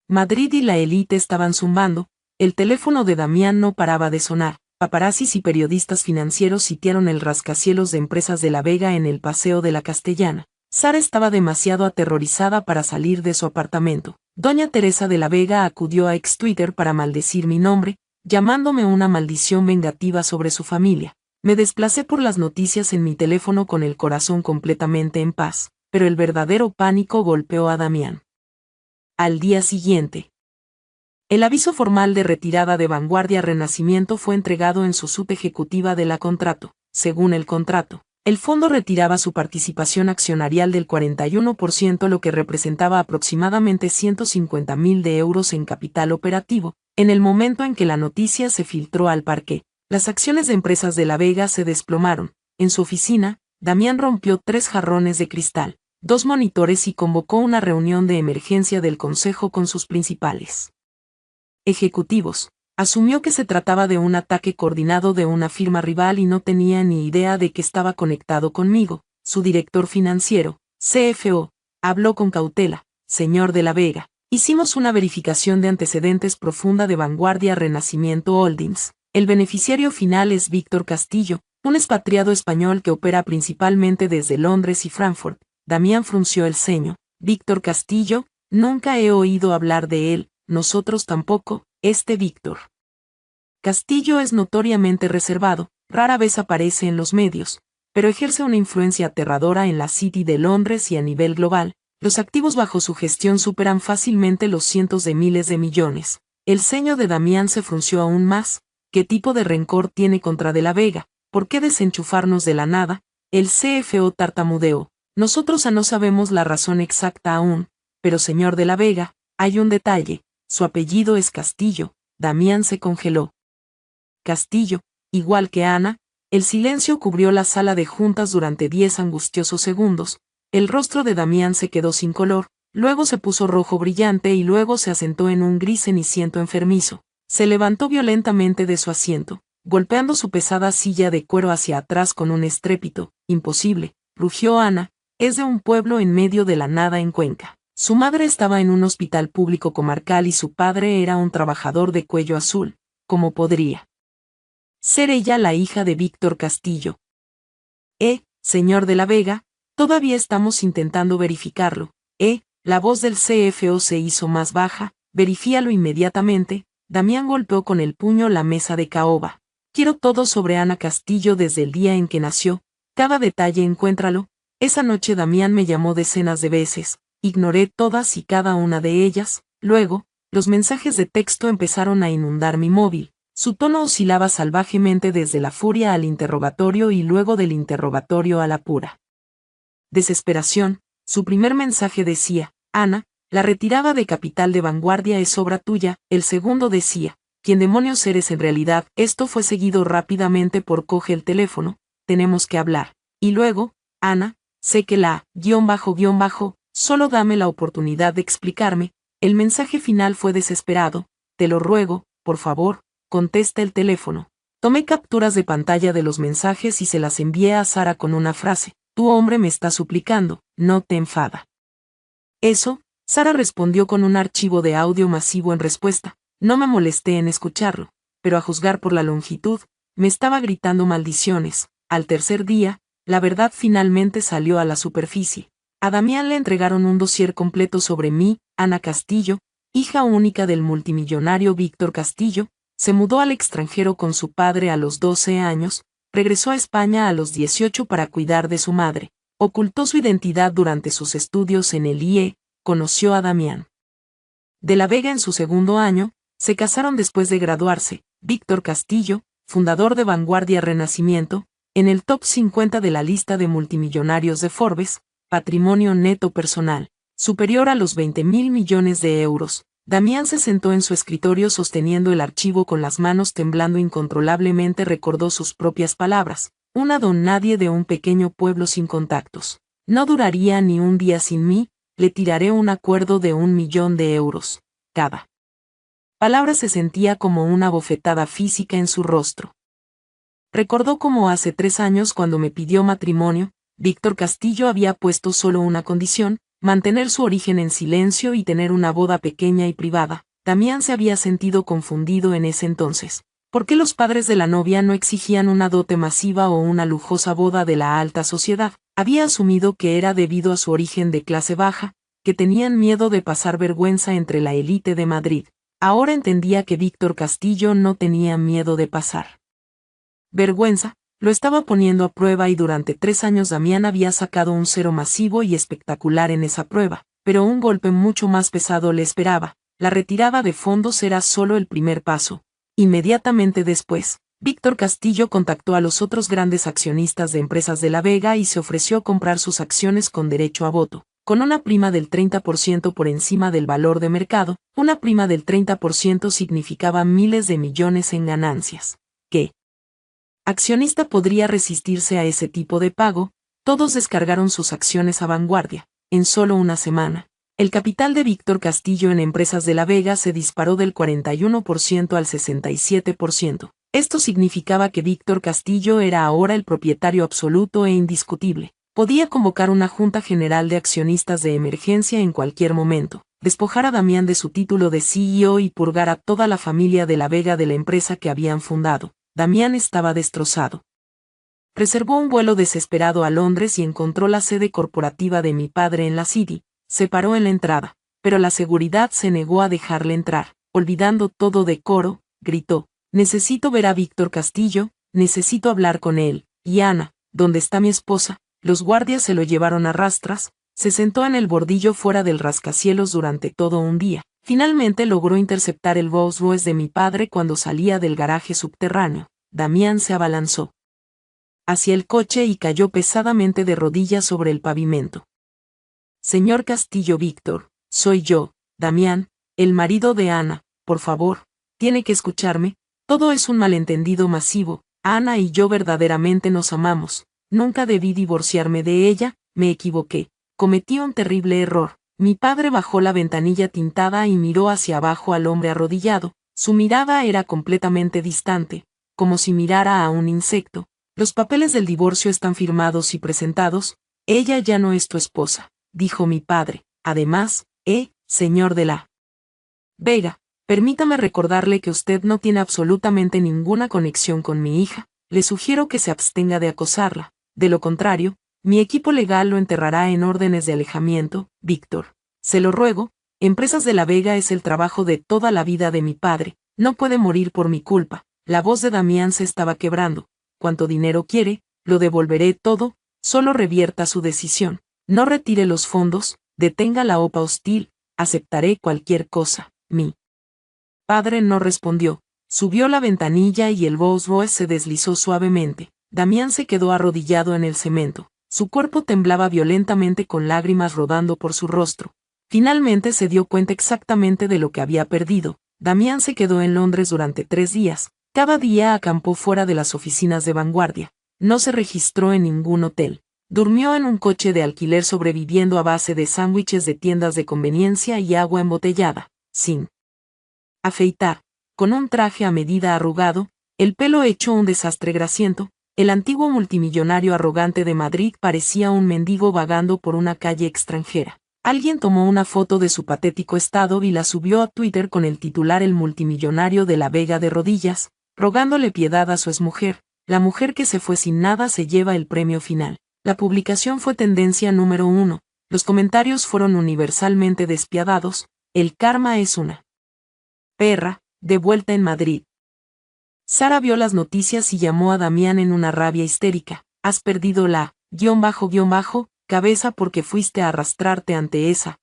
Madrid y la élite estaban zumbando. El teléfono de Damián no paraba de sonar. Paparazzis y periodistas financieros sitiaron el rascacielos de Empresas de la Vega en el Paseo de la Castellana. Sara estaba demasiado aterrorizada para salir de su apartamento. Doña Teresa de la Vega acudió a ex-Twitter para maldecir mi nombre, llamándome una maldición vengativa sobre su familia. Me desplacé por las noticias en mi teléfono con el corazón completamente en paz, pero el verdadero pánico golpeó a Damián. Al día siguiente, el aviso formal de retirada de Vanguardia Renacimiento fue entregado en su sub ejecutiva de la contrato. Según el contrato, el fondo retiraba su participación accionarial del 41%, lo que representaba aproximadamente 150.000 de euros en capital operativo. En el momento en que la noticia se filtró al parqué, las acciones de Empresas de la Vega se desplomaron. En su oficina, Damián rompió 3 jarrones de cristal, 2 monitores y convocó una reunión de emergencia del consejo con sus principales ejecutivos. Asumió que se trataba de un ataque coordinado de una firma rival y no tenía ni idea de que estaba conectado conmigo. Su director financiero, CFO, habló con cautela. Señor de la Vega, hicimos una verificación de antecedentes profunda de Vanguardia Renacimiento Holdings. El beneficiario final es Víctor Castillo, un expatriado español que opera principalmente desde Londres y Frankfurt. Damián frunció el ceño. Víctor Castillo, nunca he oído hablar de él. Nosotros tampoco. Víctor Castillo es notoriamente reservado, rara vez aparece en los medios, pero ejerce una influencia aterradora en la City de Londres y a nivel global. Los activos bajo su gestión superan fácilmente los cientos de miles de millones. El ceño de Damián se frunció aún más. ¿Qué tipo de rencor tiene contra De la Vega? ¿Por qué desenchufarnos de la nada? El CFO tartamudeó. Nosotros no sabemos la razón exacta aún, pero señor De la Vega, hay un detalle. Su apellido es Castillo. Damián se congeló. Castillo, igual que Ana. El silencio cubrió la sala de juntas durante 10 angustiosos segundos. El rostro de Damián se quedó sin color, luego se puso rojo brillante y luego se asentó en un gris ceniciento enfermizo. Se levantó violentamente de su asiento, golpeando su pesada silla de cuero hacia atrás con un estrépito. Imposible, rugió Ana, es de un pueblo en medio de la nada en Cuenca. Su madre estaba en un hospital público comarcal y su padre era un trabajador de cuello azul. ¿Cómo podría ser ella la hija de Víctor Castillo? Señor De la Vega, todavía estamos intentando verificarlo. La voz del CFO se hizo más baja. Verifíalo inmediatamente. Damián golpeó con el puño la mesa de caoba. Quiero todo sobre Ana Castillo desde el día en que nació. Cada detalle encuéntralo. Esa noche Damián me llamó decenas de veces. Ignoré todas y cada una de ellas. Luego, los mensajes de texto empezaron a inundar mi móvil. Su tono oscilaba salvajemente desde la furia al interrogatorio y luego del interrogatorio a la pura desesperación. Su primer mensaje decía: Ana, la retirada de capital de Vanguardia es obra tuya. El segundo decía: ¿quién demonios eres en realidad? Esto fue seguido rápidamente por coge el teléfono, tenemos que hablar. Y luego: Ana, sé que la solo dame la oportunidad de explicarme. El mensaje final fue desesperado: te lo ruego, por favor, contesta el teléfono. Tomé capturas de pantalla de los mensajes y se las envié a Sara con una frase: tu hombre me está suplicando, no te enfada. Eso, Sara respondió con un archivo de audio masivo en respuesta. No me molesté en escucharlo, pero a juzgar por la longitud, me estaba gritando maldiciones. Al tercer día, la verdad finalmente salió a la superficie. A Damián le entregaron un dossier completo sobre mí. Ana Castillo, hija única del multimillonario Víctor Castillo, se mudó al extranjero con su padre a los 12 años, regresó a España a los 18 para cuidar de su madre, ocultó su identidad durante sus estudios en el IE, conoció a Damián De la Vega en su segundo año, se casaron después de graduarse. Víctor Castillo, fundador de Vanguardia Renacimiento, en el top 50 de la lista de multimillonarios de Forbes, patrimonio neto personal, superior a los 20.000 millones de euros. Damián se sentó en su escritorio sosteniendo el archivo con las manos temblando incontrolablemente. Recordó sus propias palabras: una don nadie de un pequeño pueblo sin contactos. No duraría ni un día sin mí, le tiraré un acuerdo de 1 millón de euros. Cada palabra se sentía como una bofetada física en su rostro. Recordó cómo hace 3 años cuando me pidió matrimonio, Víctor Castillo había puesto solo una condición: mantener su origen en silencio y tener una boda pequeña y privada. Damián se había sentido confundido en ese entonces. ¿Por qué los padres de la novia no exigían una dote masiva o una lujosa boda de la alta sociedad? Había asumido que era debido a su origen de clase baja, que tenían miedo de pasar vergüenza entre la élite de Madrid. Ahora entendía que Víctor Castillo no tenía miedo de pasar vergüenza. Lo estaba poniendo a prueba y durante 3 años Damián había sacado un 0 masivo y espectacular en esa prueba, pero un golpe mucho más pesado le esperaba. La retirada de fondos era solo el primer paso. Inmediatamente después, Víctor Castillo contactó a los otros grandes accionistas de Empresas de la Vega y se ofreció a comprar sus acciones con derecho a voto, con una prima del 30% por encima del valor de mercado. Una prima del 30% significaba miles de millones en ganancias. ¿Qué accionista podría resistirse a ese tipo de pago? Todos descargaron sus acciones a Vanguardia. En solo una semana, el capital de Víctor Castillo en Empresas de la Vega se disparó del 41% al 67%. Esto significaba que Víctor Castillo era ahora el propietario absoluto e indiscutible. Podía convocar una junta general de accionistas de emergencia en cualquier momento, despojar a Damián de su título de CEO y purgar a toda la familia de la Vega de la empresa que habían fundado. Damián estaba destrozado. Reservó un vuelo desesperado a Londres y encontró la sede corporativa de mi padre en la City. Se paró en la entrada, pero la seguridad se negó a dejarle entrar. Olvidando todo decoro, gritó: necesito ver a Víctor Castillo. necesito hablar con él. Y Ana, ¿dónde está mi esposa? Los guardias se lo llevaron a rastras, se sentó en el bordillo fuera del rascacielos durante todo un día. Finalmente logró interceptar el Rolls Royce de mi padre cuando salía del garaje subterráneo. Damián se abalanzó hacia el coche y cayó pesadamente de rodillas sobre el pavimento. Señor Castillo Víctor, soy yo, Damián, el marido de Ana, por favor, tiene que escucharme, todo es un malentendido masivo, Ana y yo verdaderamente nos amamos, nunca debí divorciarme de ella, me equivoqué, cometí un terrible error. Mi padre bajó la ventanilla tintada y miró hacia abajo al hombre arrodillado, su mirada era completamente distante, como si mirara a un insecto. Los papeles del divorcio están firmados y presentados, ella ya no es tu esposa, dijo mi padre. Además, señor de la Vega, permítame recordarle que usted no tiene absolutamente ninguna conexión con mi hija, le sugiero que se abstenga de acosarla, de lo contrario, mi equipo legal lo enterrará en órdenes de alejamiento, Víctor. Se lo ruego, Empresas de la Vega es el trabajo de toda la vida de mi padre, no puede morir por mi culpa. La voz de Damián se estaba quebrando. Cuánto dinero quiere, lo devolveré todo, solo revierta su decisión. No retire los fondos, detenga la OPA hostil, aceptaré cualquier cosa. Mi padre no respondió. Subió la ventanilla y el Rolls Royce se deslizó suavemente. Damián se quedó arrodillado en el cemento. Su cuerpo temblaba violentamente con lágrimas rodando por su rostro. Finalmente se dio cuenta exactamente de lo que había perdido. Damián se quedó en Londres durante 3 días. Cada día acampó fuera de las oficinas de vanguardia. No se registró en ningún hotel. Durmió en un coche de alquiler sobreviviendo a base de sándwiches de tiendas de conveniencia y agua embotellada, sin afeitar, con un traje a medida arrugado, el pelo hecho un desastre grasiento. El antiguo multimillonario arrogante de Madrid parecía un mendigo vagando por una calle extranjera. Alguien tomó una foto de su patético estado y la subió a Twitter con el titular El multimillonario de la Vega de rodillas, rogándole piedad a su exmujer. La mujer que se fue sin nada se lleva el premio final. La publicación fue tendencia número 1. Los comentarios fueron universalmente despiadados. El karma es una perra, de vuelta en Madrid. Sara vio las noticias y llamó a Damián en una rabia histérica. Has perdido la cabeza porque fuiste a arrastrarte ante esa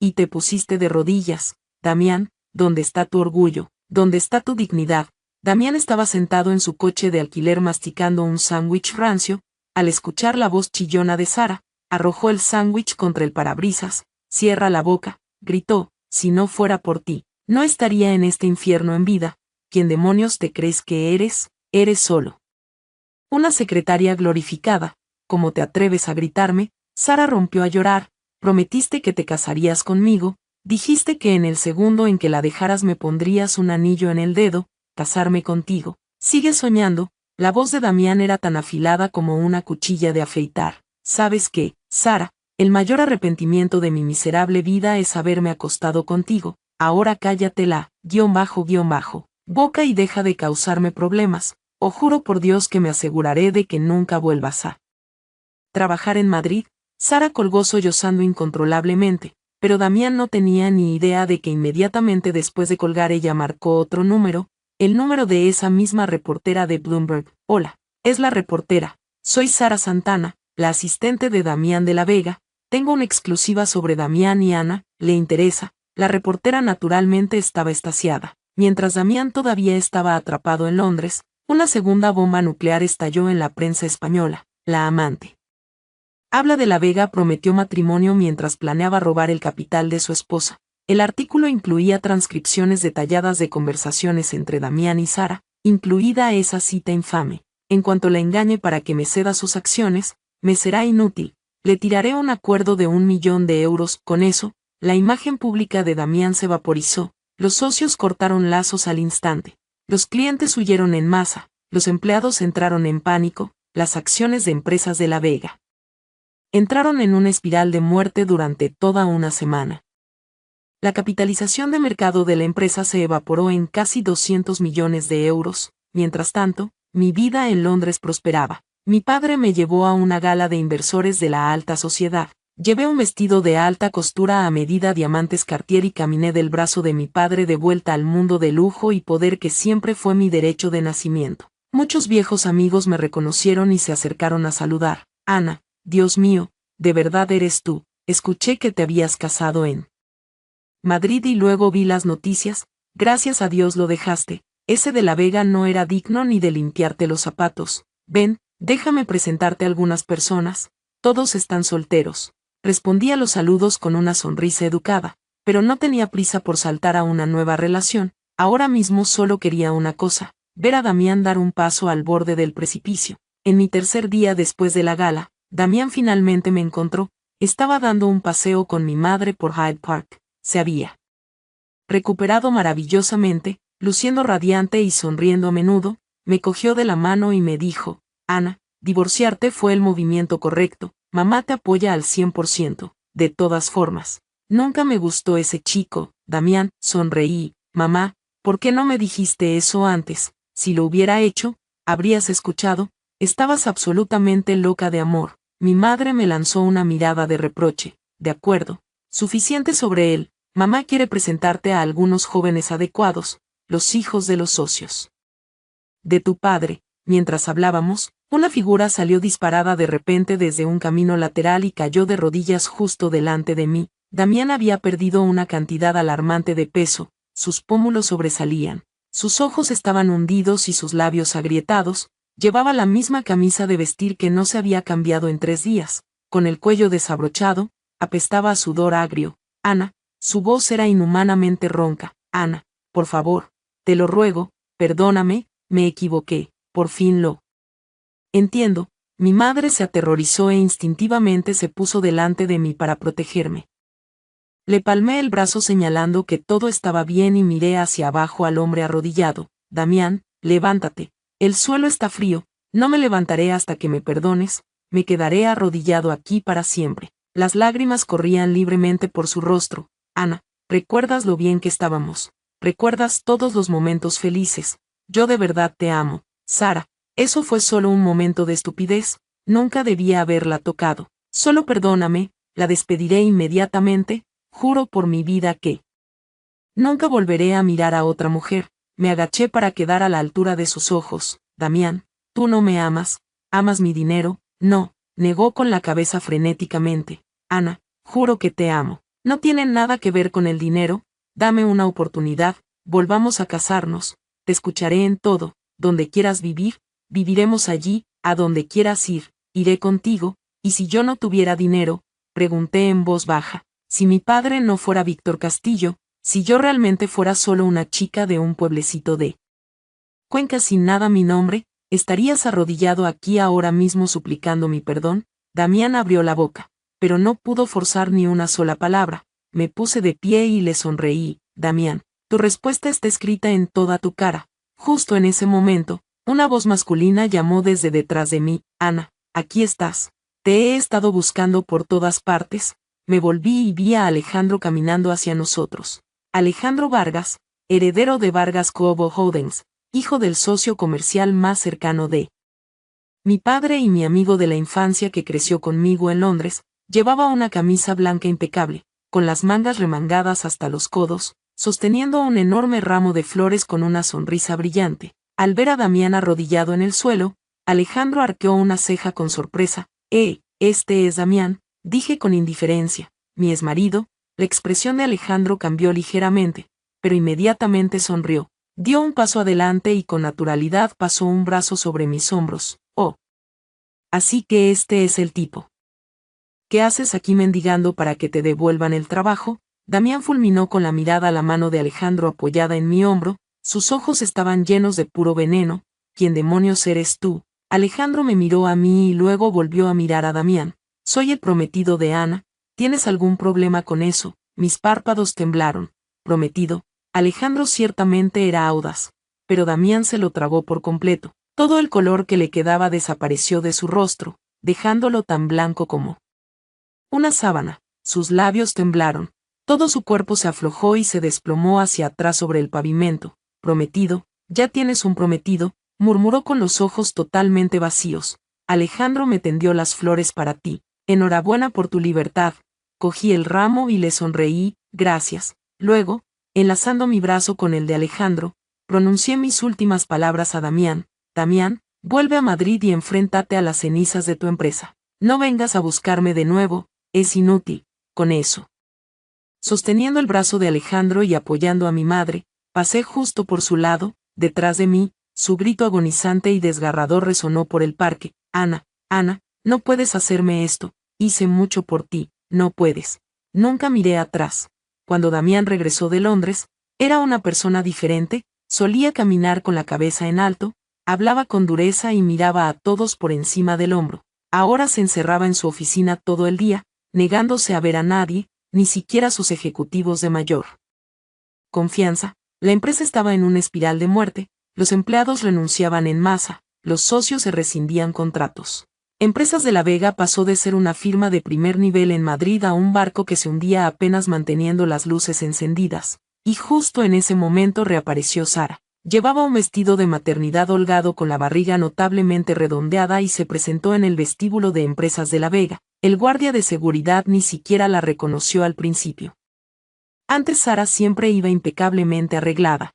y te pusiste de rodillas. Damián, ¿dónde está tu orgullo? ¿Dónde está tu dignidad? Damián estaba sentado en su coche de alquiler masticando un sándwich rancio. Al escuchar la voz chillona de Sara, arrojó el sándwich contra el parabrisas. Cierra la boca, gritó, si no fuera por ti, no estaría en este infierno en vida. ¿Quién demonios te crees que eres? Eres solo una secretaria glorificada. ¿Cómo te atreves a gritarme? Sara rompió a llorar. Prometiste que te casarías conmigo, dijiste que en el segundo en que la dejaras me pondrías un anillo en el dedo, casarme contigo. Sigues soñando. La voz de Damián era tan afilada como una cuchilla de afeitar. ¿Sabes qué, Sara? El mayor arrepentimiento de mi miserable vida es haberme acostado contigo. Ahora cállate la boca y deja de causarme problemas, o juro por Dios que me aseguraré de que nunca vuelvas a trabajar en Madrid. Sara colgó sollozando incontrolablemente, pero Damián no tenía ni idea de que inmediatamente después de colgar ella marcó otro número, el número de esa misma reportera de Bloomberg. Hola, es la reportera, soy Sara Santana, la asistente de Damián de la Vega, tengo una exclusiva sobre Damián y Ana, ¿le interesa? La reportera naturalmente estaba extasiada. Mientras Damián todavía estaba atrapado en Londres, una segunda bomba nuclear estalló en la prensa española. La amante habla de la Vega prometió matrimonio mientras planeaba robar el capital de su esposa. El artículo incluía transcripciones detalladas de conversaciones entre Damián y Sara, incluida esa cita infame. En cuanto la engañe para que me ceda sus acciones, me será inútil. Le tiraré un acuerdo de 1 millón de euros. Con eso, la imagen pública de Damián se vaporizó. Los socios cortaron lazos al instante. Los clientes huyeron en masa, los empleados entraron en pánico, las acciones de Empresas de la Vega entraron en una espiral de muerte durante toda una semana. La capitalización de mercado de la empresa se evaporó en casi 200 millones de euros. Mientras tanto, mi vida en Londres prosperaba. Mi padre me llevó a una gala de inversores de la alta sociedad. Llevé un vestido de alta costura a medida diamantes Cartier y caminé del brazo de mi padre de vuelta al mundo de lujo y poder que siempre fue mi derecho de nacimiento. Muchos viejos amigos me reconocieron y se acercaron a saludar. Ana, Dios mío, ¿de verdad eres tú? Escuché que te habías casado en Madrid y luego vi las noticias. Gracias a Dios lo dejaste. Ese de la Vega no era digno ni de limpiarte los zapatos. Ven, déjame presentarte a algunas personas. Todos están solteros. Respondí a los saludos con una sonrisa educada, pero no tenía prisa por saltar a una nueva relación. Ahora mismo solo quería una cosa: ver a Damián dar un paso al borde del precipicio. En mi tercer día después de la gala, Damián finalmente me encontró. Estaba dando un paseo con mi madre por Hyde Park. Se había recuperado maravillosamente, luciendo radiante y sonriendo a menudo. Me cogió de la mano y me dijo: Ana, divorciarte fue el movimiento correcto. Mamá te apoya al 100%. De todas formas, nunca me gustó ese chico. Damián, sonreí. Mamá, ¿por qué no me dijiste eso antes? Si lo hubiera hecho, habrías escuchado. Estabas absolutamente loca de amor. Mi madre me lanzó una mirada de reproche. De acuerdo. Suficiente sobre él. Mamá quiere presentarte a algunos jóvenes adecuados, los hijos de los socios de tu padre. Mientras hablábamos, una figura salió disparada de repente desde un camino lateral y cayó de rodillas justo delante de mí. Damián había perdido una cantidad alarmante de peso, sus pómulos sobresalían, sus ojos estaban hundidos y sus labios agrietados. Llevaba la misma camisa de vestir que no se había cambiado en 3 días, con el cuello desabrochado, apestaba a sudor agrio. Ana, su voz era inhumanamente ronca. Ana, por favor, te lo ruego, perdóname, me equivoqué. Por fin lo entiendo. Mi madre se aterrorizó e instintivamente se puso delante de mí para protegerme. Le palmé el brazo señalando que todo estaba bien y miré hacia abajo al hombre arrodillado. Damián, levántate. El suelo está frío. No me levantaré hasta que me perdones. Me quedaré arrodillado aquí para siempre. Las lágrimas corrían libremente por su rostro. Ana, ¿recuerdas lo bien que estábamos? ¿Recuerdas todos los momentos felices? Yo de verdad te amo. Sara, eso fue solo un momento de estupidez. Nunca debía haberla tocado. Solo perdóname, la despediré inmediatamente. Juro por mi vida que nunca volveré a mirar a otra mujer. Me agaché para quedar a la altura de sus ojos. Damián, tú no me amas. ¿Amas mi dinero? No, negó con la cabeza frenéticamente. Ana, juro que te amo. No tiene nada que ver con el dinero. Dame una oportunidad. Volvamos a casarnos. Te escucharé en todo. Donde quieras vivir, viviremos allí. A donde quieras ir, iré contigo. ¿Y si yo no tuviera dinero? Pregunté en voz baja. Si mi padre no fuera Víctor Castillo, si yo realmente fuera solo una chica de un pueblecito de Cuenca sin nada mi nombre, ¿estarías arrodillado aquí ahora mismo suplicando mi perdón? Damián abrió la boca, pero no pudo forzar ni una sola palabra. Me puse de pie y le sonreí. Damián, tu respuesta está escrita en toda tu cara. Justo en ese momento, una voz masculina llamó desde detrás de mí. Ana, aquí estás. Te he estado buscando por todas partes. Me volví y vi a Alejandro caminando hacia nosotros. Alejandro Vargas, heredero de Vargas Cobo Holdings, hijo del socio comercial más cercano de mi padre y mi amigo de la infancia que creció conmigo en Londres, llevaba una camisa blanca impecable, con las mangas remangadas hasta los codos, sosteniendo un enorme ramo de flores con una sonrisa brillante. Al ver a Damián arrodillado en el suelo, Alejandro arqueó una ceja con sorpresa. Este es Damián, dije con indiferencia. Mi exmarido. La expresión de Alejandro cambió ligeramente, pero inmediatamente sonrió. Dio un paso adelante y con naturalidad pasó un brazo sobre mis hombros. Oh. Así que este es el tipo. ¿Qué haces aquí mendigando para que te devuelvan el trabajo? Damián fulminó con la mirada la mano de Alejandro apoyada en mi hombro. Sus ojos estaban llenos de puro veneno. ¿Quién demonios eres tú? Alejandro me miró a mí y luego volvió a mirar a Damián. Soy el prometido de Ana. ¿Tienes algún problema con eso? Mis párpados temblaron. Prometido. Alejandro ciertamente era audaz, pero Damián se lo tragó por completo. Todo el color que le quedaba desapareció de su rostro, dejándolo tan blanco como una sábana. Sus labios temblaron. Todo su cuerpo se aflojó y se desplomó hacia atrás sobre el pavimento. Prometido, ya tienes un prometido, murmuró con los ojos totalmente vacíos. Alejandro me tendió las flores para ti. Enhorabuena por tu libertad. Cogí el ramo y le sonreí, gracias. Luego, enlazando mi brazo con el de Alejandro, pronuncié mis últimas palabras a Damián. Damián, vuelve a Madrid y enfréntate a las cenizas de tu empresa. No vengas a buscarme de nuevo, es inútil, con eso. Sosteniendo el brazo de Alejandro y apoyando a mi madre, pasé justo por su lado, detrás de mí, su grito agonizante y desgarrador resonó por el parque. Ana, Ana, no puedes hacerme esto, hice mucho por ti, no puedes. Nunca miré atrás. Cuando Damián regresó de Londres, era una persona diferente, solía caminar con la cabeza en alto, hablaba con dureza y miraba a todos por encima del hombro. Ahora se encerraba en su oficina todo el día, negándose a ver a nadie, ni siquiera a sus ejecutivos de mayor confianza. La empresa estaba en una espiral de muerte, los empleados renunciaban en masa, los socios se rescindían contratos. Empresas de la Vega pasó de ser una firma de primer nivel en Madrid a un barco que se hundía apenas manteniendo las luces encendidas, y justo en ese momento reapareció Sara. Llevaba un vestido de maternidad holgado con la barriga notablemente redondeada y se presentó en el vestíbulo de Empresas de la Vega. El guardia de seguridad ni siquiera la reconoció al principio. Antes Sara siempre iba impecablemente arreglada.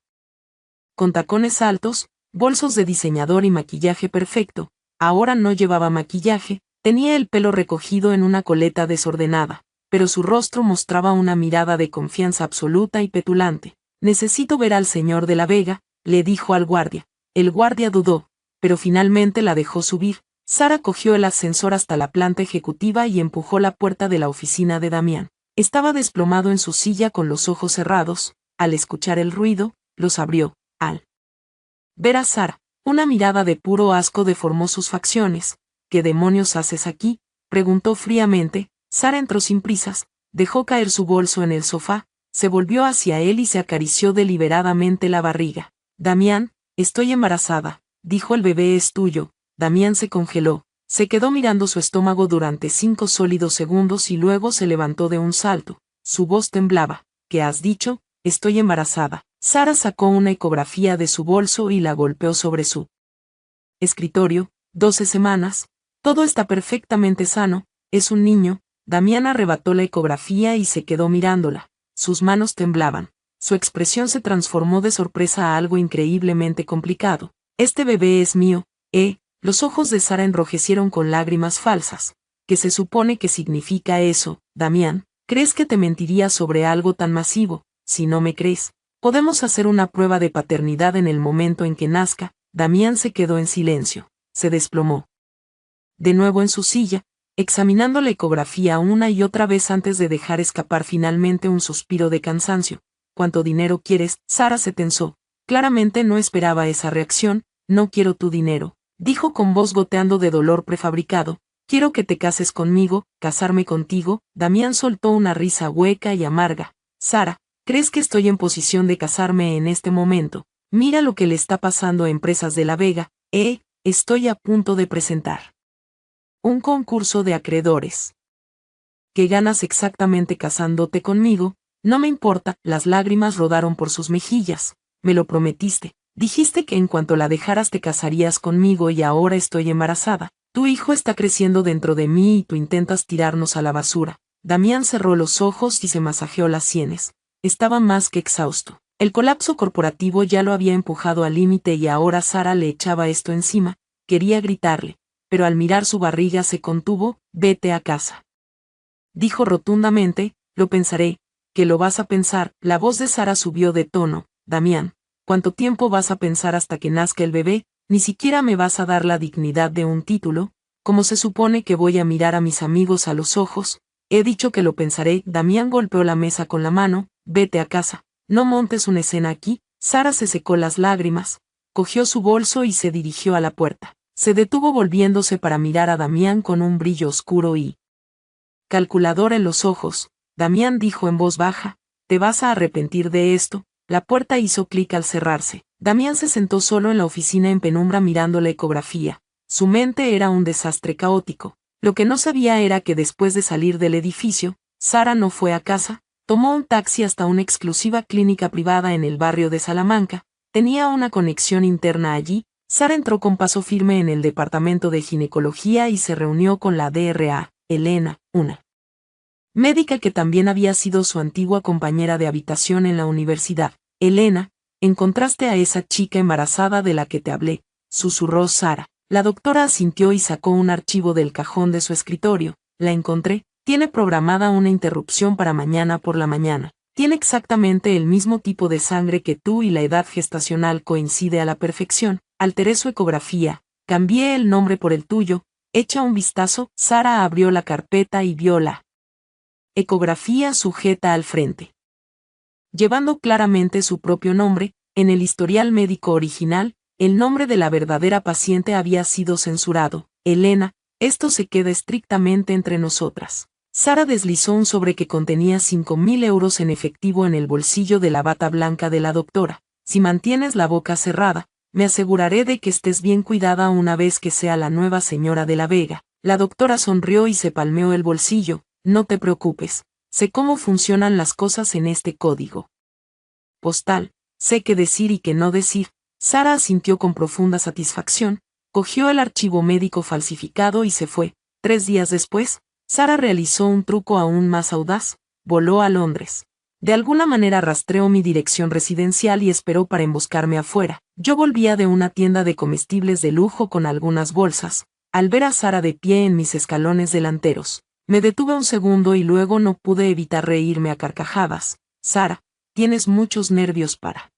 Con tacones altos, bolsos de diseñador y maquillaje perfecto. Ahora no llevaba maquillaje, tenía el pelo recogido en una coleta desordenada, pero su rostro mostraba una mirada de confianza absoluta y petulante. Necesito ver al señor de la Vega, le dijo al guardia. El guardia dudó, pero finalmente la dejó subir. Sara cogió el ascensor hasta la planta ejecutiva y empujó la puerta de la oficina de Damián. Estaba desplomado en su silla con los ojos cerrados. Al escuchar el ruido, los abrió. Al ver a Sara, una mirada de puro asco deformó sus facciones. ¿Qué demonios haces aquí?, preguntó fríamente. Sara entró sin prisas, dejó caer su bolso en el sofá, se volvió hacia él y se acarició deliberadamente la barriga. Damián, estoy embarazada, dijo. El bebé es tuyo. Damián se congeló, se quedó mirando su estómago durante 5 sólidos segundos y luego se levantó de un salto. Su voz temblaba. ¿Qué has dicho? Estoy embarazada. Sara sacó una ecografía de su bolso y la golpeó sobre su escritorio. 12 semanas. Todo está perfectamente sano. Es un niño. Damián arrebató la ecografía y se quedó mirándola. Sus manos temblaban. Su expresión se transformó de sorpresa a algo increíblemente complicado. Este bebé es mío, Los ojos de Sara enrojecieron con lágrimas falsas. ¿Qué se supone que significa eso, Damián? ¿Crees que te mentiría sobre algo tan masivo? Si no me crees, podemos hacer una prueba de paternidad en el momento en que nazca. Damián se quedó en silencio. Se desplomó de nuevo en su silla, examinando la ecografía una y otra vez antes de dejar escapar finalmente un suspiro de cansancio. ¿Cuánto dinero quieres? Sara se tensó. Claramente no esperaba esa reacción. No quiero tu dinero, dijo con voz goteando de dolor prefabricado. Quiero que te cases conmigo, casarme contigo. Damián soltó una risa hueca y amarga. Sara, ¿crees que estoy en posición de casarme en este momento? Mira lo que le está pasando a Empresas de la Vega. Estoy a punto de presentar un concurso de acreedores. ¿Qué ganas exactamente casándote conmigo? No me importa. Las lágrimas rodaron por sus mejillas. Me lo prometiste. Dijiste que en cuanto la dejaras te casarías conmigo y ahora estoy embarazada. Tu hijo está creciendo dentro de mí y tú intentas tirarnos a la basura. Damián cerró los ojos y se masajeó las sienes. Estaba más que exhausto. El colapso corporativo ya lo había empujado al límite y ahora Sara le echaba esto encima. Quería gritarle, pero al mirar su barriga se contuvo. Vete a casa, dijo rotundamente. Lo pensaré. ¿Qué lo vas a pensar? La voz de Sara subió de tono. Damián, ¿cuánto tiempo vas a pensar hasta que nazca el bebé? Ni siquiera me vas a dar la dignidad de un título. ¿Cómo se supone que voy a mirar a mis amigos a los ojos? He dicho que lo pensaré. Damián golpeó la mesa con la mano. Vete a casa. No montes una escena aquí. Sara se secó las lágrimas, cogió su bolso y se dirigió a la puerta. Se detuvo volviéndose para mirar a Damián con un brillo oscuro y calculador en los ojos. Damián dijo en voz baja, ¿te vas a arrepentir de esto? La puerta hizo clic al cerrarse. Damián se sentó solo en la oficina en penumbra mirando la ecografía. Su mente era un desastre caótico. Lo que no sabía era que después de salir del edificio, Sara no fue a casa, tomó un taxi hasta una exclusiva clínica privada en el barrio de Salamanca. Tenía una conexión interna allí. Sara entró con paso firme en el departamento de ginecología y se reunió con la DRA. Elena, una médica que también había sido su antigua compañera de habitación en la universidad. Elena, ¿encontraste a esa chica embarazada de la que te hablé?, susurró Sara. La doctora asintió y sacó un archivo del cajón de su escritorio. La encontré. Tiene programada una interrupción para mañana por la mañana. Tiene exactamente el mismo tipo de sangre que tú y la edad gestacional coincide a la perfección. Alteré su ecografía. Cambié el nombre por el tuyo. Echa un vistazo. Sara abrió la carpeta y vio la ecografía sujeta al frente. Llevando claramente su propio nombre, en el historial médico original, el nombre de la verdadera paciente había sido censurado. Elena, esto se queda estrictamente entre nosotras. Sara deslizó un sobre que contenía 5.000 euros en efectivo en el bolsillo de la bata blanca de la doctora. Si mantienes la boca cerrada, me aseguraré de que estés bien cuidada una vez que sea la nueva señora de la Vega. La doctora sonrió y se palmeó el bolsillo. No te preocupes, sé cómo funcionan las cosas en este código postal, sé qué decir y qué no decir. Sara asintió con profunda satisfacción, cogió el archivo médico falsificado y se fue. 3 días después, Sara realizó un truco aún más audaz, voló a Londres. De alguna manera rastreó mi dirección residencial y esperó para emboscarme afuera. Yo volvía de una tienda de comestibles de lujo con algunas bolsas. Al ver a Sara de pie en mis escalones delanteros, me detuve un segundo y luego no pude evitar reírme a carcajadas. Sara, tienes muchos nervios para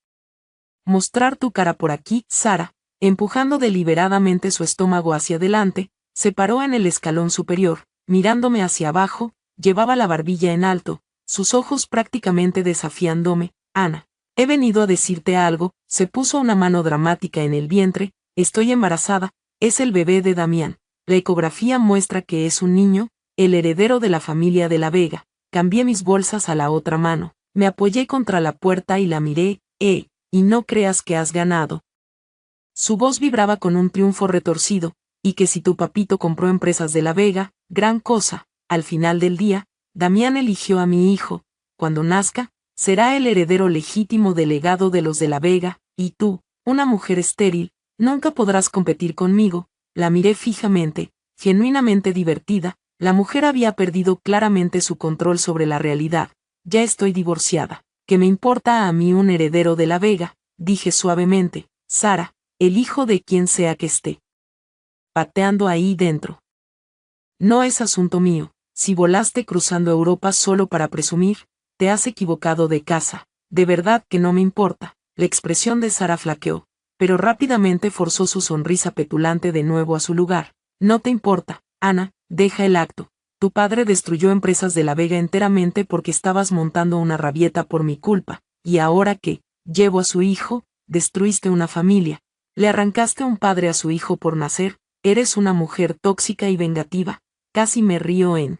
mostrar tu cara por aquí. Sara, empujando deliberadamente su estómago hacia adelante, se paró en el escalón superior, mirándome hacia abajo, llevaba la barbilla en alto, sus ojos prácticamente desafiándome. Ana, he venido a decirte algo. Se puso una mano dramática en el vientre. Estoy embarazada, es el bebé de Damián. La ecografía muestra que es un niño, el heredero de la familia de la Vega. Cambié mis bolsas a la otra mano, me apoyé contra la puerta y la miré. Y no creas que has ganado. Su voz vibraba con un triunfo retorcido, y que si tu papito compró empresas de la Vega, gran cosa. Al final del día, Damián eligió a mi hijo. Cuando nazca, será el heredero legítimo del legado de los de la Vega, y tú, una mujer estéril, nunca podrás competir conmigo. La miré fijamente, genuinamente divertida. La mujer había perdido claramente su control sobre la realidad. Ya estoy divorciada. ¿Qué me importa a mí un heredero de la Vega?, dije suavemente. Sara, el hijo de quien sea que esté pateando ahí dentro no es asunto mío. Si volaste cruzando Europa solo para presumir, te has equivocado de casa. De verdad que no me importa. La expresión de Sara flaqueó, pero rápidamente forzó su sonrisa petulante de nuevo a su lugar. No te importa, Ana, deja el acto. Tu padre destruyó empresas de la Vega enteramente porque estabas montando una rabieta por mi culpa, y ahora que llevo a su hijo, destruiste una familia. Le arrancaste un padre a su hijo por nacer. Eres una mujer tóxica y vengativa. Casi me río en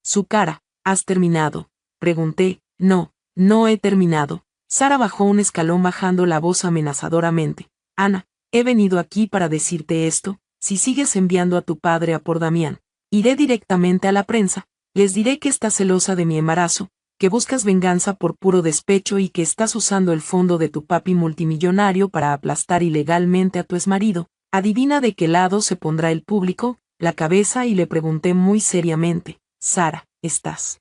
su cara. ¿Has terminado?, pregunté. No, no he terminado. Sara bajó un escalón bajando la voz amenazadoramente. Ana, he venido aquí para decirte esto. Si sigues enviando a tu padre a por Damián, iré directamente a la prensa, les diré que estás celosa de mi embarazo, que buscas venganza por puro despecho y que estás usando el fondo de tu papi multimillonario para aplastar ilegalmente a tu exmarido. Adivina de qué lado se pondrá el público, la cabeza, y le pregunté muy seriamente. Sara, ¿estás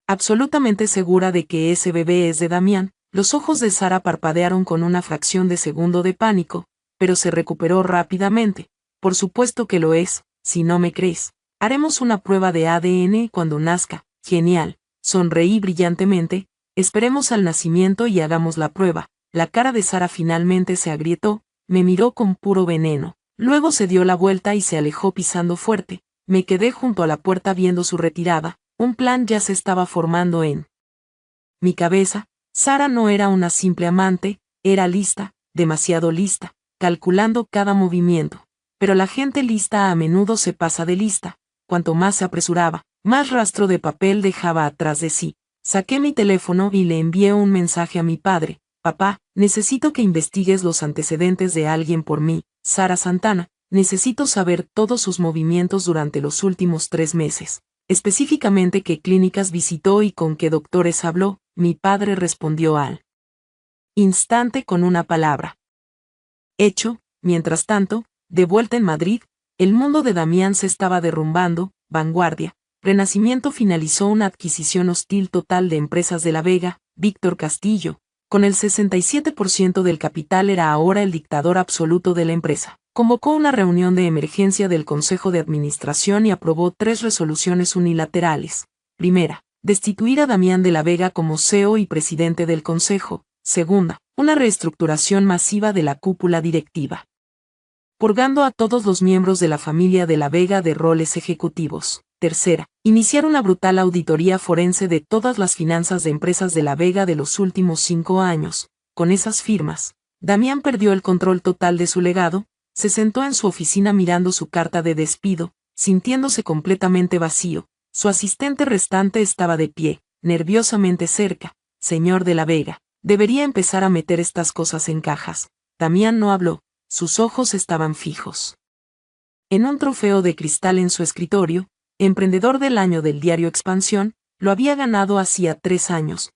absolutamente segura de que ese bebé es de Damián? Los ojos de Sara parpadearon con una fracción de segundo de pánico, pero se recuperó rápidamente. Por supuesto que lo es. Si no me crees, haremos una prueba de ADN cuando nazca. Genial. Sonreí brillantemente. Esperemos al nacimiento y hagamos la prueba. La cara de Sara finalmente se agrietó, me miró con puro veneno. Luego se dio la vuelta y se alejó pisando fuerte. Me quedé junto a la puerta viendo su retirada. Un plan ya se estaba formando en mi cabeza. Sara no era una simple amante, era lista, demasiado lista, calculando cada movimiento. Pero la gente lista a menudo se pasa de lista. Cuanto más se apresuraba, más rastro de papel dejaba atrás de sí. Saqué mi teléfono y le envié un mensaje a mi padre. Papá, necesito que investigues los antecedentes de alguien por mí. Sara Santana, necesito saber todos sus movimientos durante los últimos 3 meses. Específicamente qué clínicas visitó y con qué doctores habló. Mi padre respondió al instante con una palabra. Hecho. Mientras tanto, de vuelta en Madrid, el mundo de Damián se estaba derrumbando. vanguardia. Renacimiento finalizó una adquisición hostil total de Empresas de la Vega. Víctor Castillo, con el 67% del capital, era ahora el dictador absoluto de la empresa. Convocó una reunión de emergencia del Consejo de Administración y aprobó 3 resoluciones unilaterales. Primera, destituir a Damián de la Vega como CEO y presidente del Consejo. Segunda, una reestructuración masiva de la cúpula directiva, purgando a todos los miembros de la familia de la Vega de roles ejecutivos. Tercera, iniciar una brutal auditoría forense de todas las finanzas de Empresas de la Vega de los últimos 5 años. Con esas firmas, Damián perdió el control total de su legado, se sentó en su oficina mirando su carta de despido, sintiéndose completamente vacío. Su asistente restante estaba de pie, nerviosamente cerca. Señor de la Vega, debería empezar a meter estas cosas en cajas. Damián no habló, sus ojos estaban fijos en un trofeo de cristal en su escritorio. Emprendedor del año del diario Expansión, lo había ganado hacía 3 años.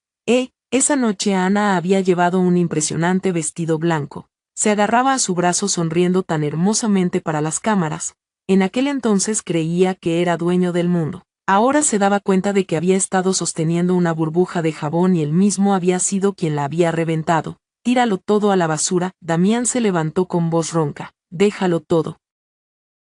Esa noche Ana había llevado un impresionante vestido blanco. Se agarraba a su brazo sonriendo tan hermosamente para las cámaras. En aquel entonces creía que era dueño del mundo. Ahora se daba cuenta de que había estado sosteniendo una burbuja de jabón y él mismo había sido quien la había reventado. Tíralo todo a la basura. Damián se levantó con voz ronca. Déjalo todo.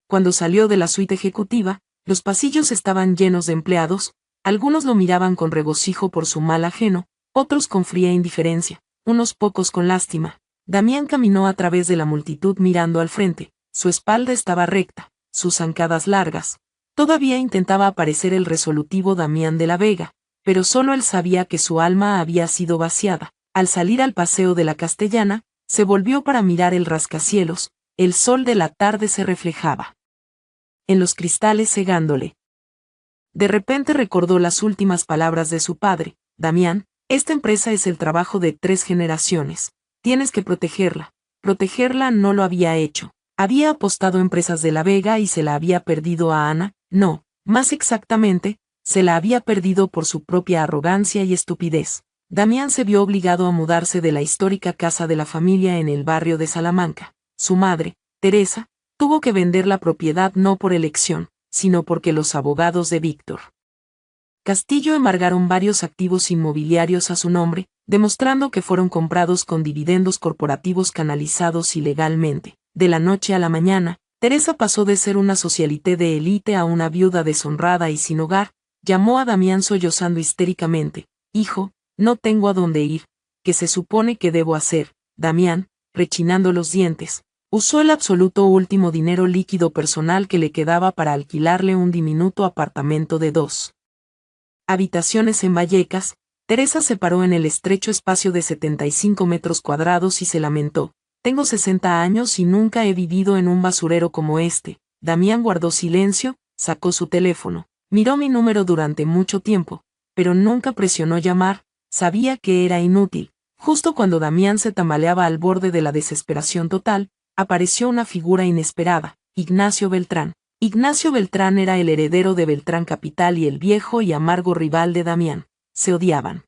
Cuando salió de la suite ejecutiva, los pasillos estaban llenos de empleados. Algunos lo miraban con regocijo por su mal ajeno, otros con fría indiferencia, unos pocos con lástima. Damián caminó a través de la multitud mirando al frente. Su espalda estaba recta, sus zancadas largas. Todavía intentaba parecer el resolutivo Damián de la Vega, pero solo él sabía que su alma había sido vaciada. Al salir al paseo de la Castellana, se volvió para mirar el rascacielos. El sol de la tarde se reflejaba en los cristales cegándole. De repente recordó las últimas palabras de su padre. Damián, esta empresa es el trabajo de 3 generaciones. Tienes que protegerla. Protegerla no lo había hecho. Había apostado a Empresas de la Vega y se la había perdido a Ana. No, más exactamente, se la había perdido por su propia arrogancia y estupidez. Damián se vio obligado a mudarse de la histórica casa de la familia en el barrio de Salamanca. Su madre, Teresa, tuvo que vender la propiedad no por elección, sino porque los abogados de Víctor Castillo embargaron varios activos inmobiliarios a su nombre, demostrando que fueron comprados con dividendos corporativos canalizados ilegalmente. De la noche a la mañana, Teresa pasó de ser una socialité de élite a una viuda deshonrada y sin hogar. Llamó a Damián sollozando histéricamente. Hijo, no tengo a dónde ir. ¿Qué se supone que debo hacer? Damián, rechinando los dientes, usó el absoluto último dinero líquido personal que le quedaba para alquilarle un diminuto apartamento de 2 habitaciones en Vallecas. Teresa se paró en el estrecho espacio de 75 metros cuadrados y se lamentó. Tengo 60 años y nunca he vivido en un basurero como este. Damián guardó silencio, sacó su teléfono, miró mi número durante mucho tiempo, pero nunca presionó llamar. Sabía que era inútil. Justo cuando Damián se tambaleaba al borde de la desesperación total, apareció una figura inesperada, Ignacio Beltrán. Ignacio Beltrán era el heredero de Beltrán Capital y el viejo y amargo rival de Damián. Se odiaban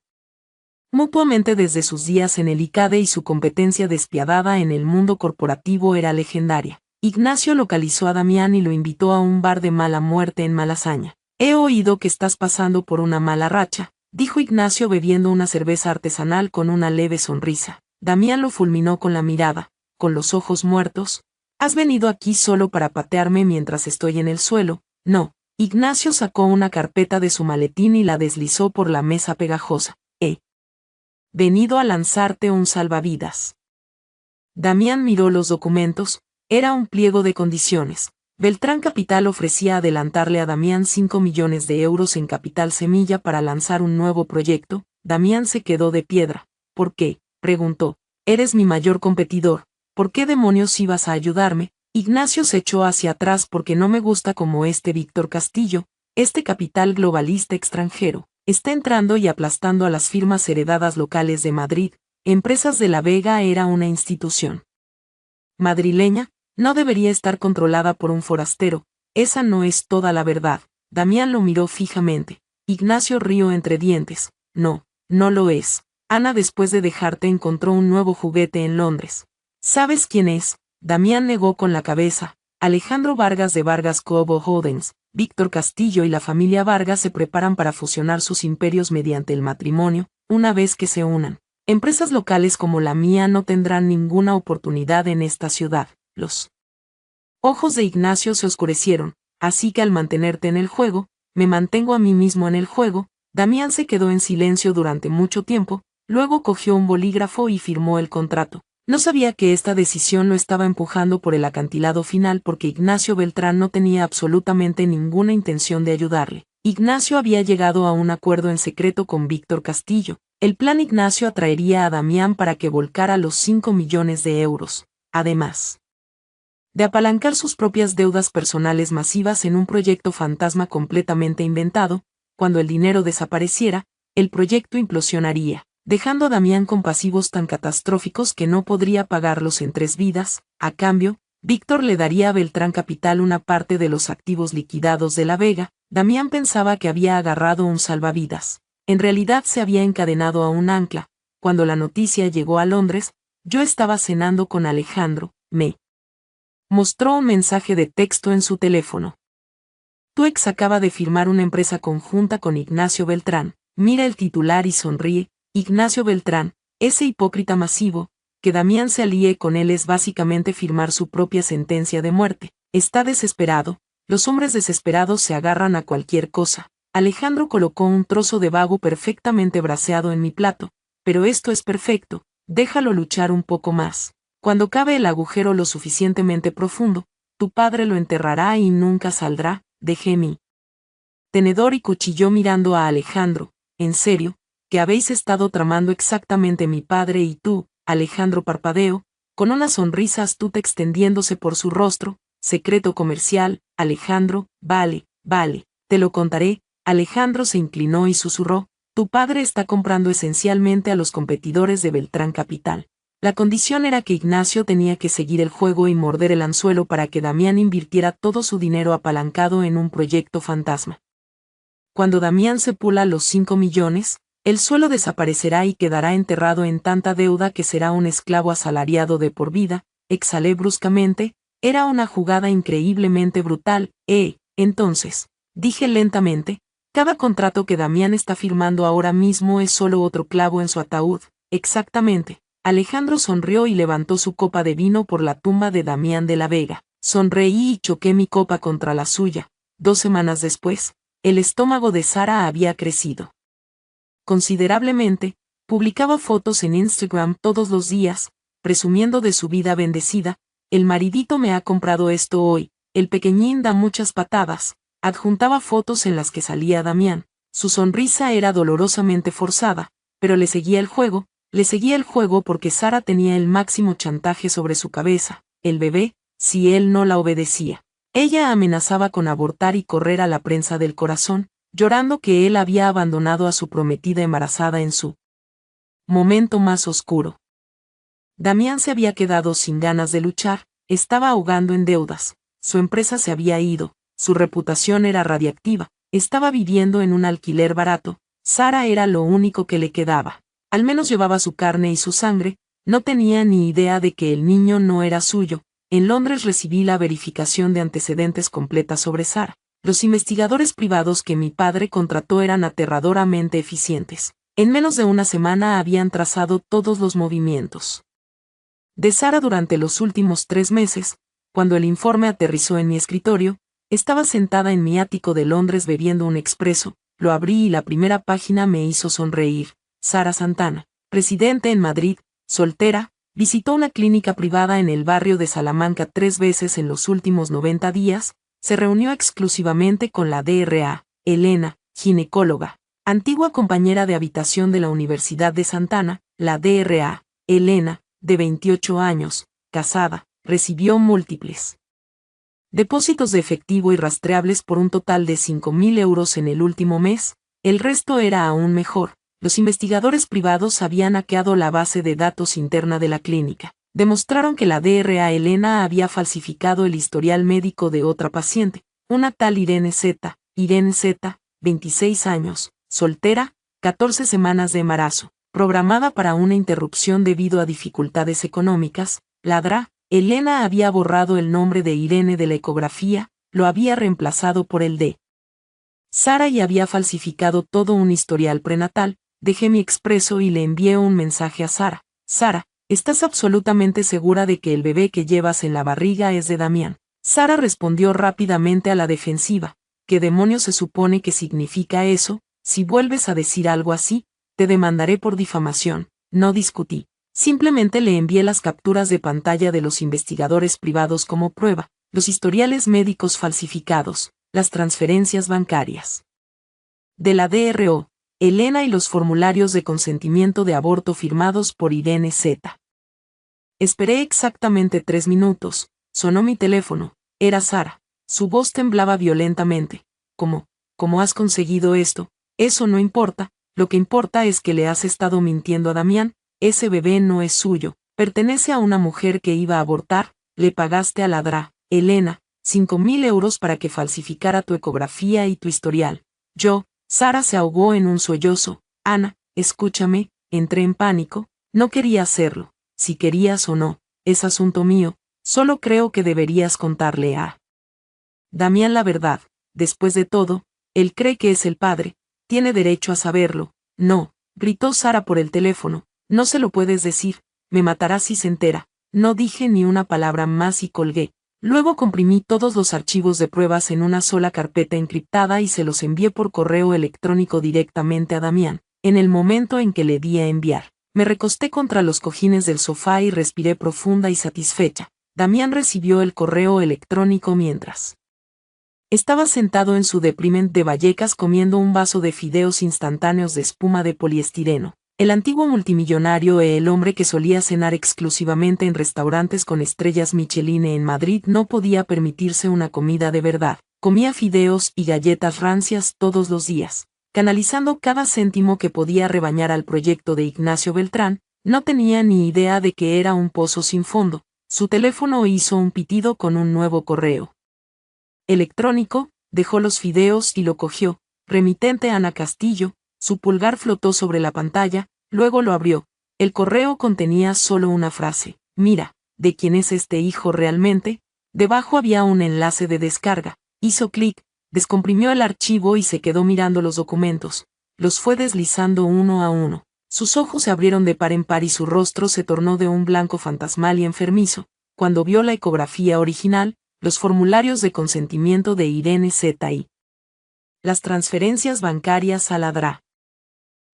mutuamente desde sus días en el ICADE y su competencia despiadada en el mundo corporativo era legendaria. Ignacio localizó a Damián y lo invitó a un bar de mala muerte en Malasaña. He oído que estás pasando por una mala racha, dijo Ignacio bebiendo una cerveza artesanal con una leve sonrisa. Damián lo fulminó con la mirada, con los ojos muertos. ¿Has venido aquí solo para patearme mientras estoy en el suelo? No. Ignacio sacó una carpeta de su maletín y la deslizó por la mesa pegajosa. He venido a lanzarte un salvavidas. Damián miró los documentos. Era un pliego de condiciones. Beltrán Capital ofrecía adelantarle a Damián 5 millones de euros en capital semilla para lanzar un nuevo proyecto. Damián se quedó de piedra. ¿Por qué?, preguntó. Eres mi mayor competidor. ¿Por qué demonios ibas a ayudarme? Ignacio se echó hacia atrás. Porque no me gusta como este Víctor Castillo, este capital globalista extranjero, está entrando y aplastando a las firmas heredadas locales de Madrid. Empresas de la Vega era una institución madrileña, no debería estar controlada por un forastero. Esa no es toda la verdad. Damián lo miró fijamente. Ignacio rió entre dientes. No, no lo es. Ana después de dejarte encontró un nuevo juguete en Londres. ¿Sabes quién es? Damián negó con la cabeza. Alejandro Vargas de Vargas Cobo Holdings. Víctor Castillo y la familia Vargas se preparan para fusionar sus imperios mediante el matrimonio. Una vez que se unan, empresas locales como la mía no tendrán ninguna oportunidad en esta ciudad. Los ojos de Ignacio se oscurecieron, así que al mantenerte en el juego, me mantengo a mí mismo en el juego. Damián se quedó en silencio durante mucho tiempo, luego cogió un bolígrafo y firmó el contrato. No sabía que esta decisión lo estaba empujando por el acantilado final porque Ignacio Beltrán no tenía absolutamente ninguna intención de ayudarle. Ignacio había llegado a un acuerdo en secreto con Víctor Castillo. El plan Ignacio atraería a Damián para que volcara los 5 millones de euros, además de apalancar sus propias deudas personales masivas en un proyecto fantasma completamente inventado. Cuando el dinero desapareciera, el proyecto implosionaría, dejando a Damián con pasivos tan catastróficos que no podría pagarlos en 3 vidas. A cambio, Víctor le daría a Beltrán Capital una parte de los activos liquidados de La Vega. Damián pensaba que había agarrado un salvavidas. En realidad se había encadenado a un ancla. Cuando la noticia llegó a Londres, yo estaba cenando con Alejandro. Me mostró un mensaje de texto en su teléfono. Tu ex acaba de firmar una empresa conjunta con Ignacio Beltrán. Mira el titular y sonríe. Ignacio Beltrán, ese hipócrita masivo, que Damián se alíe con él es básicamente firmar su propia sentencia de muerte. Está desesperado. Los hombres desesperados se agarran a cualquier cosa. Alejandro colocó un trozo de vago perfectamente braseado en mi plato. Pero esto es perfecto, déjalo luchar un poco más. Cuando cabe el agujero lo suficientemente profundo, tu padre lo enterrará y nunca saldrá. Dejé mi tenedor y cuchillo mirando a Alejandro. En serio, que habéis estado tramando exactamente mi padre y tú. Alejandro parpadeó, con una sonrisa astuta extendiéndose por su rostro. Secreto comercial. Alejandro, vale, te lo contaré. Alejandro se inclinó y susurró, tu padre está comprando esencialmente a los competidores de Beltrán Capital. La condición era que Ignacio tenía que seguir el juego y morder el anzuelo para que Damián invirtiera todo su dinero apalancado en un proyecto fantasma. Cuando Damián se pula los 5 millones, el suelo desaparecerá y quedará enterrado en tanta deuda que será un esclavo asalariado de por vida. Exhalé bruscamente. Era una jugada increíblemente brutal. Entonces, dije lentamente, cada contrato que Damián está firmando ahora mismo es solo otro clavo en su ataúd. Exactamente. Alejandro sonrió y levantó su copa de vino por la tumba de Damián de la Vega. Sonreí y choqué mi copa contra la suya. 2 semanas después, el estómago de Sara había crecido considerablemente. Publicaba fotos en Instagram todos los días, presumiendo de su vida bendecida. El maridito me ha comprado esto hoy, el pequeñín da muchas patadas. Adjuntaba fotos en las que salía Damián. Su sonrisa era dolorosamente forzada, pero le seguía el juego porque Sara tenía el máximo chantaje sobre su cabeza, el bebé, si él no la obedecía. Ella amenazaba con abortar y correr a la prensa del corazón, llorando que él había abandonado a su prometida embarazada en su momento más oscuro. Damián se había quedado sin ganas de luchar, estaba ahogando en deudas, su empresa se había ido, su reputación era radiactiva, estaba viviendo en un alquiler barato. Sara era lo único que le quedaba. Al menos llevaba su carne y su sangre. No tenía ni idea de que el niño no era suyo. En Londres recibí la verificación de antecedentes completa sobre Sara. Los investigadores privados que mi padre contrató eran aterradoramente eficientes. En menos de una semana habían trazado todos los movimientos de Sara durante los últimos 3 meses. Cuando el informe aterrizó en mi escritorio, estaba sentada en mi ático de Londres bebiendo un expreso. Lo abrí y la primera página me hizo sonreír. Sara Santana, residente en Madrid, soltera, visitó una clínica privada en el barrio de Salamanca 3 veces en los últimos 90 días, se reunió exclusivamente con la Dra. Elena, ginecóloga, antigua compañera de habitación de la Universidad de Santana. La Dra. Elena, de 28 años, casada, recibió múltiples depósitos de efectivo y rastreables por un total de 5.000 euros en el último mes. El resto era aún mejor. Los investigadores privados habían hackeado la base de datos interna de la clínica. Demostraron que la Dra. Elena había falsificado el historial médico de otra paciente, una tal Irene Z., 26 años, soltera, 14 semanas de embarazo, programada para una interrupción debido a dificultades económicas. La Dra. Elena había borrado el nombre de Irene de la ecografía, lo había reemplazado por el de Sara y había falsificado todo un historial prenatal. Dejé mi expreso y le envié un mensaje a Sara. Sara, ¿estás absolutamente segura de que el bebé que llevas en la barriga es de Damián? Sara respondió rápidamente a la defensiva. ¿Qué demonios se supone que significa eso? Si vuelves a decir algo así, te demandaré por difamación. No discutí. Simplemente le envié las capturas de pantalla de los investigadores privados como prueba, los historiales médicos falsificados, las transferencias bancarias de la DRO, Elena y los formularios de consentimiento de aborto firmados por Irene Z. Esperé exactamente 3 minutos. Sonó mi teléfono. Era Sara. Su voz temblaba violentamente. ¿Cómo has conseguido esto? Eso no importa. Lo que importa es que le has estado mintiendo a Damián. Ese bebé no es suyo. Pertenece a una mujer que iba a abortar. Le pagaste a la DRA, Elena, 5.000 euros para que falsificara tu ecografía y tu historial. Sara se ahogó en un sollozo. Ana, escúchame, entré en pánico. No quería hacerlo. Si querías o no, es asunto mío. Solo creo que deberías contarle a Damián la verdad. Después de todo, él cree que es el padre. Tiene derecho a saberlo. No, gritó Sara por el teléfono. No se lo puedes decir. Me matará si se entera. No dije ni una palabra más y colgué. Luego comprimí todos los archivos de pruebas en una sola carpeta encriptada y se los envié por correo electrónico directamente a Damián. En el momento en que le di a enviar, me recosté contra los cojines del sofá y respiré profunda y satisfecha. Damián recibió el correo electrónico mientras estaba sentado en su departamento de Vallecas comiendo un vaso de fideos instantáneos de espuma de poliestireno. El antiguo multimillonario el hombre que solía cenar exclusivamente en restaurantes con estrellas Michelin en Madrid no podía permitirse una comida de verdad. Comía fideos y galletas rancias todos los días. Canalizando cada céntimo que podía rebañar al proyecto de Ignacio Beltrán, no tenía ni idea de que era un pozo sin fondo. Su teléfono hizo un pitido con un nuevo correo electrónico, dejó los fideos y lo cogió. Remitente Ana Castillo. Su pulgar flotó sobre la pantalla, luego lo abrió. El correo contenía solo una frase. Mira, ¿de quién es este hijo realmente? Debajo había un enlace de descarga. Hizo clic, descomprimió el archivo y se quedó mirando los documentos. Los fue deslizando uno a uno. Sus ojos se abrieron de par en par y su rostro se tornó de un blanco fantasmal y enfermizo. Cuando vio la ecografía original, los formularios de consentimiento de Irene Z y las transferencias bancarias a la DRA.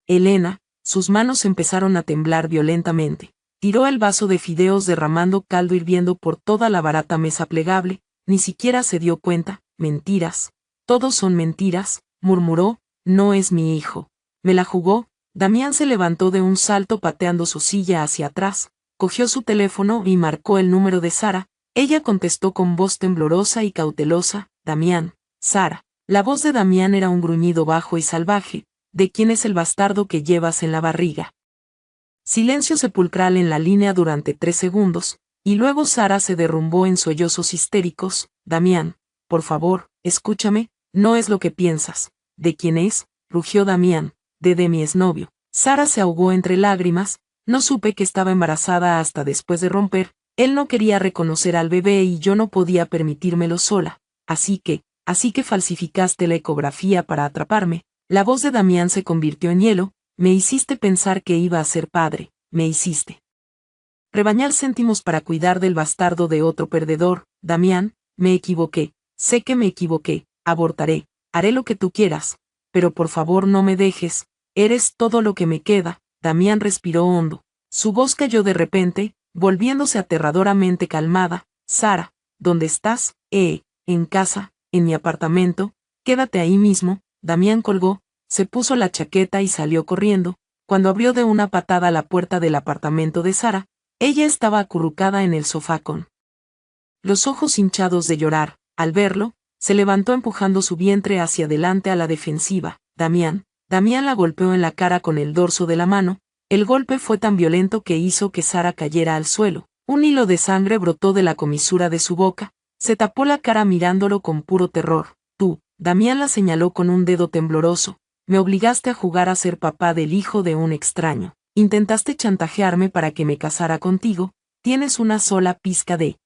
Elena, sus manos empezaron a temblar violentamente. Tiró el vaso de fideos derramando caldo hirviendo por toda la barata mesa plegable, ni siquiera se dio cuenta. Mentiras. Todos son mentiras, murmuró, no es mi hijo. Me la jugó. Damián se levantó de un salto pateando su silla hacia atrás, cogió su teléfono y marcó el número de Sara. Ella contestó con voz temblorosa y cautelosa, Damián, Sara. La voz de Damián era un gruñido bajo y salvaje. ¿De quién es el bastardo que llevas en la barriga? Silencio sepulcral en la línea durante 3 segundos, y luego Sara se derrumbó en sollozos histéricos. Damián, por favor, escúchame, no es lo que piensas. ¿De quién es? Rugió Damián. De mi exnovio. Sara se ahogó entre lágrimas. No supe que estaba embarazada hasta después de romper. Él no quería reconocer al bebé y yo no podía permitírmelo sola. Así que falsificaste la ecografía para atraparme. La voz de Damián se convirtió en hielo. Me hiciste pensar que iba a ser padre. Me hiciste rebañar céntimos para cuidar del bastardo de otro perdedor. Damián, me equivoqué. Sé que me equivoqué. Abortaré. Haré lo que tú quieras. Pero por favor no me dejes. Eres todo lo que me queda. Damián respiró hondo. Su voz cayó de repente, volviéndose aterradoramente calmada. Sara, ¿dónde estás? En casa, en mi apartamento. Quédate ahí mismo. Damián colgó, se puso la chaqueta y salió corriendo. Cuando abrió de una patada la puerta del apartamento de Sara, ella estaba acurrucada en el sofá con los ojos hinchados de llorar. Al verlo, se levantó empujando su vientre hacia adelante a la defensiva. Damián la golpeó en la cara con el dorso de la mano. El golpe fue tan violento que hizo que Sara cayera al suelo. Un hilo de sangre brotó de la comisura de su boca. Se tapó la cara mirándolo con puro terror. Tú, Damián la señaló con un dedo tembloroso. Me obligaste a jugar a ser papá del hijo de un extraño. Intentaste chantajearme para que me casara contigo. Tienes una sola pizca de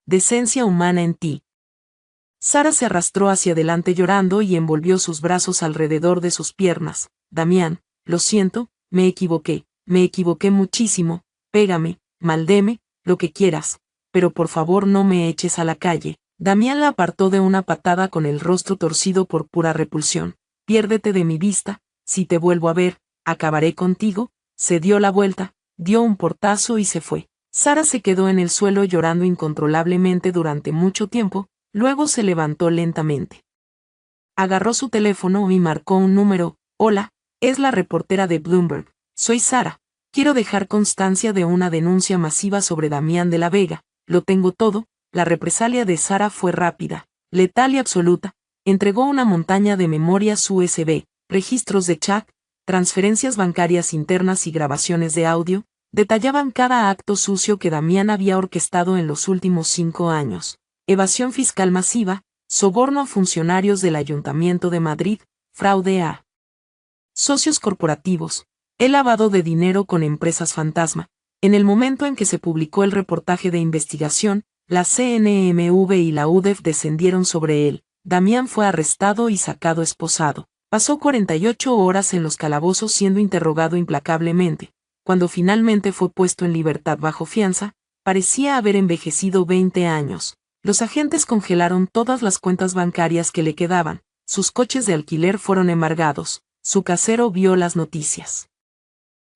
decencia humana en ti. Sara se arrastró hacia adelante llorando y envolvió sus brazos alrededor de sus piernas. Damián, lo siento, me equivoqué muchísimo, pégame, maldeme, lo que quieras, pero por favor no me eches a la calle. Damián la apartó de una patada con el rostro torcido por pura repulsión. Piérdete de mi vista, si te vuelvo a ver, acabaré contigo. Se dio la vuelta, dio un portazo y se fue. Sara se quedó en el suelo llorando incontrolablemente durante mucho tiempo, luego se levantó lentamente. Agarró su teléfono y marcó un número. Hola, es la reportera de Bloomberg. Soy Sara. Quiero dejar constancia de una denuncia masiva sobre Damián de la Vega. Lo tengo todo. La represalia de Sara fue rápida, letal y absoluta. Entregó una montaña de memorias USB, registros de chat, transferencias bancarias internas y grabaciones de audio. Detallaban cada acto sucio que Damián había orquestado en los últimos 5 años. Evasión fiscal masiva, soborno a funcionarios del Ayuntamiento de Madrid, fraude a socios corporativos, el lavado de dinero con empresas fantasma. En el momento en que se publicó el reportaje de investigación, la CNMV y la UDEF descendieron sobre él. Damián fue arrestado y sacado esposado. Pasó 48 horas en los calabozos siendo interrogado implacablemente. Cuando finalmente fue puesto en libertad bajo fianza, parecía haber envejecido 20 años. Los agentes congelaron todas las cuentas bancarias que le quedaban, sus coches de alquiler fueron embargados, su casero vio las noticias.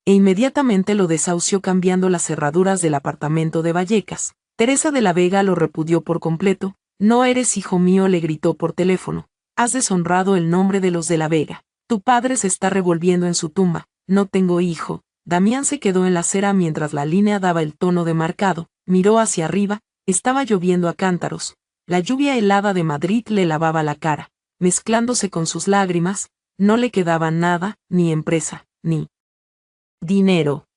E inmediatamente lo desahució cambiando las cerraduras del apartamento de Vallecas. Teresa de la Vega lo repudió por completo. No eres hijo mío, le gritó por teléfono. Has deshonrado el nombre de los de la Vega. Tu padre se está revolviendo en su tumba. No tengo hijo. Damián se quedó en la acera mientras la línea daba el tono demarcado. Miró hacia arriba. Estaba lloviendo a cántaros. La lluvia helada de Madrid le lavaba la cara, mezclándose con sus lágrimas. No le quedaba nada, ni empresa, ni dinero,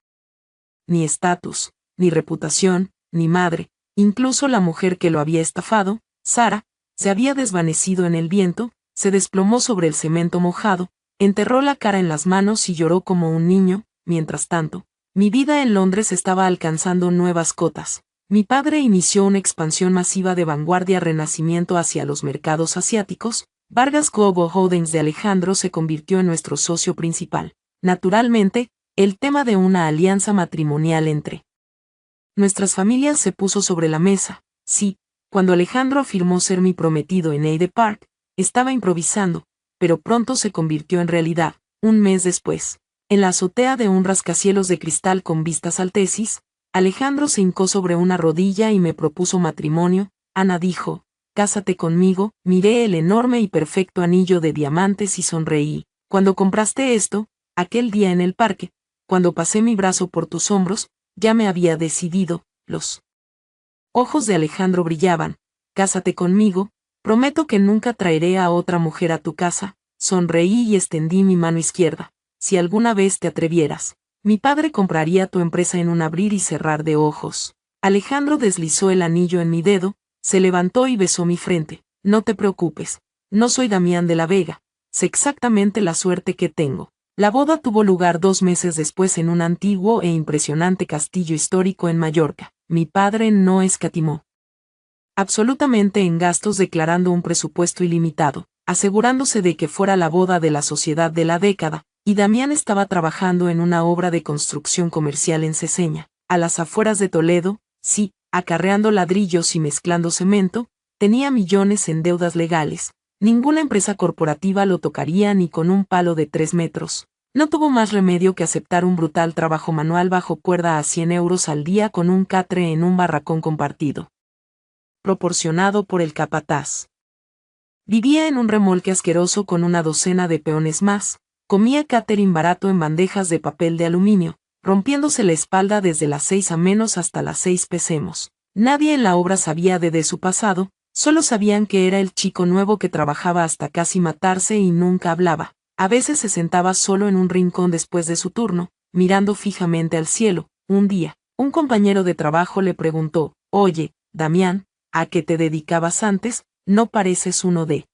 ni estatus, ni reputación, ni madre. Incluso la mujer que lo había estafado, Sara, se había desvanecido en el viento, se desplomó sobre el cemento mojado, enterró la cara en las manos y lloró como un niño. Mientras tanto, mi vida en Londres estaba alcanzando nuevas cotas. Mi padre inició una expansión masiva de vanguardia renacimiento hacia los mercados asiáticos. Vargas Global Holdings de Alejandro se convirtió en nuestro socio principal. Naturalmente, el tema de una alianza matrimonial entre nuestras familias se puso sobre la mesa. Sí, cuando Alejandro afirmó ser mi prometido en Heide Park, estaba improvisando, pero pronto se convirtió en realidad. Un mes después, en la azotea de un rascacielos de cristal con vistas al Tesis, Alejandro se hincó sobre una rodilla y me propuso matrimonio. Ana dijo, cásate conmigo. Miré el enorme y perfecto anillo de diamantes y sonreí. Cuando compraste esto, aquel día en el parque, cuando pasé mi brazo por tus hombros, ya me había decidido. Los ojos de Alejandro brillaban. Cásate conmigo, prometo que nunca traeré a otra mujer a tu casa. Sonreí y extendí mi mano izquierda. Si alguna vez te atrevieras, mi padre compraría tu empresa en un abrir y cerrar de ojos. Alejandro deslizó el anillo en mi dedo, se levantó y besó mi frente. No te preocupes, no soy Damián de la Vega, sé exactamente la suerte que tengo. La boda tuvo lugar 2 meses después en un antiguo e impresionante castillo histórico en Mallorca. Mi padre no escatimó absolutamente en gastos, declarando un presupuesto ilimitado, asegurándose de que fuera la boda de la sociedad de la década, y Damián estaba trabajando en una obra de construcción comercial en Seseña, a las afueras de Toledo. Sí, acarreando ladrillos y mezclando cemento, tenía millones en deudas legales. Ninguna empresa corporativa lo tocaría ni con un palo de 3 metros. No tuvo más remedio que aceptar un brutal trabajo manual bajo cuerda a 100 euros al día con un catre en un barracón compartido, proporcionado por el capataz. Vivía en un remolque asqueroso con una docena de peones más, comía catering barato en bandejas de papel de aluminio, rompiéndose la espalda desde las 6 a.m. hasta las 6 p.m. Nadie en la obra sabía de su pasado, solo sabían que era el chico nuevo que trabajaba hasta casi matarse y nunca hablaba. A veces se sentaba solo en un rincón después de su turno, mirando fijamente al cielo. Un día, un compañero de trabajo le preguntó, «Oye, Damián, ¿a qué te dedicabas antes? No pareces uno de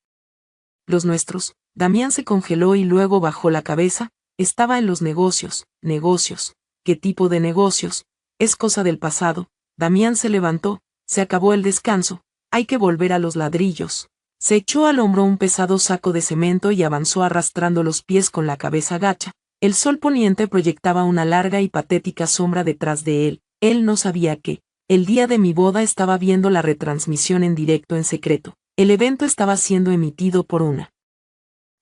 los nuestros». Damián se congeló y luego bajó la cabeza. Estaba en los negocios. ¿Negocios? ¿Qué tipo de negocios? Es cosa del pasado. Damián se levantó. Se acabó el descanso. Hay que volver a los ladrillos. Se echó al hombro un pesado saco de cemento y avanzó arrastrando los pies con la cabeza gacha. El sol poniente proyectaba una larga y patética sombra detrás de él. Él no sabía que, el día de mi boda, estaba viendo la retransmisión en directo en secreto. El evento estaba siendo emitido por una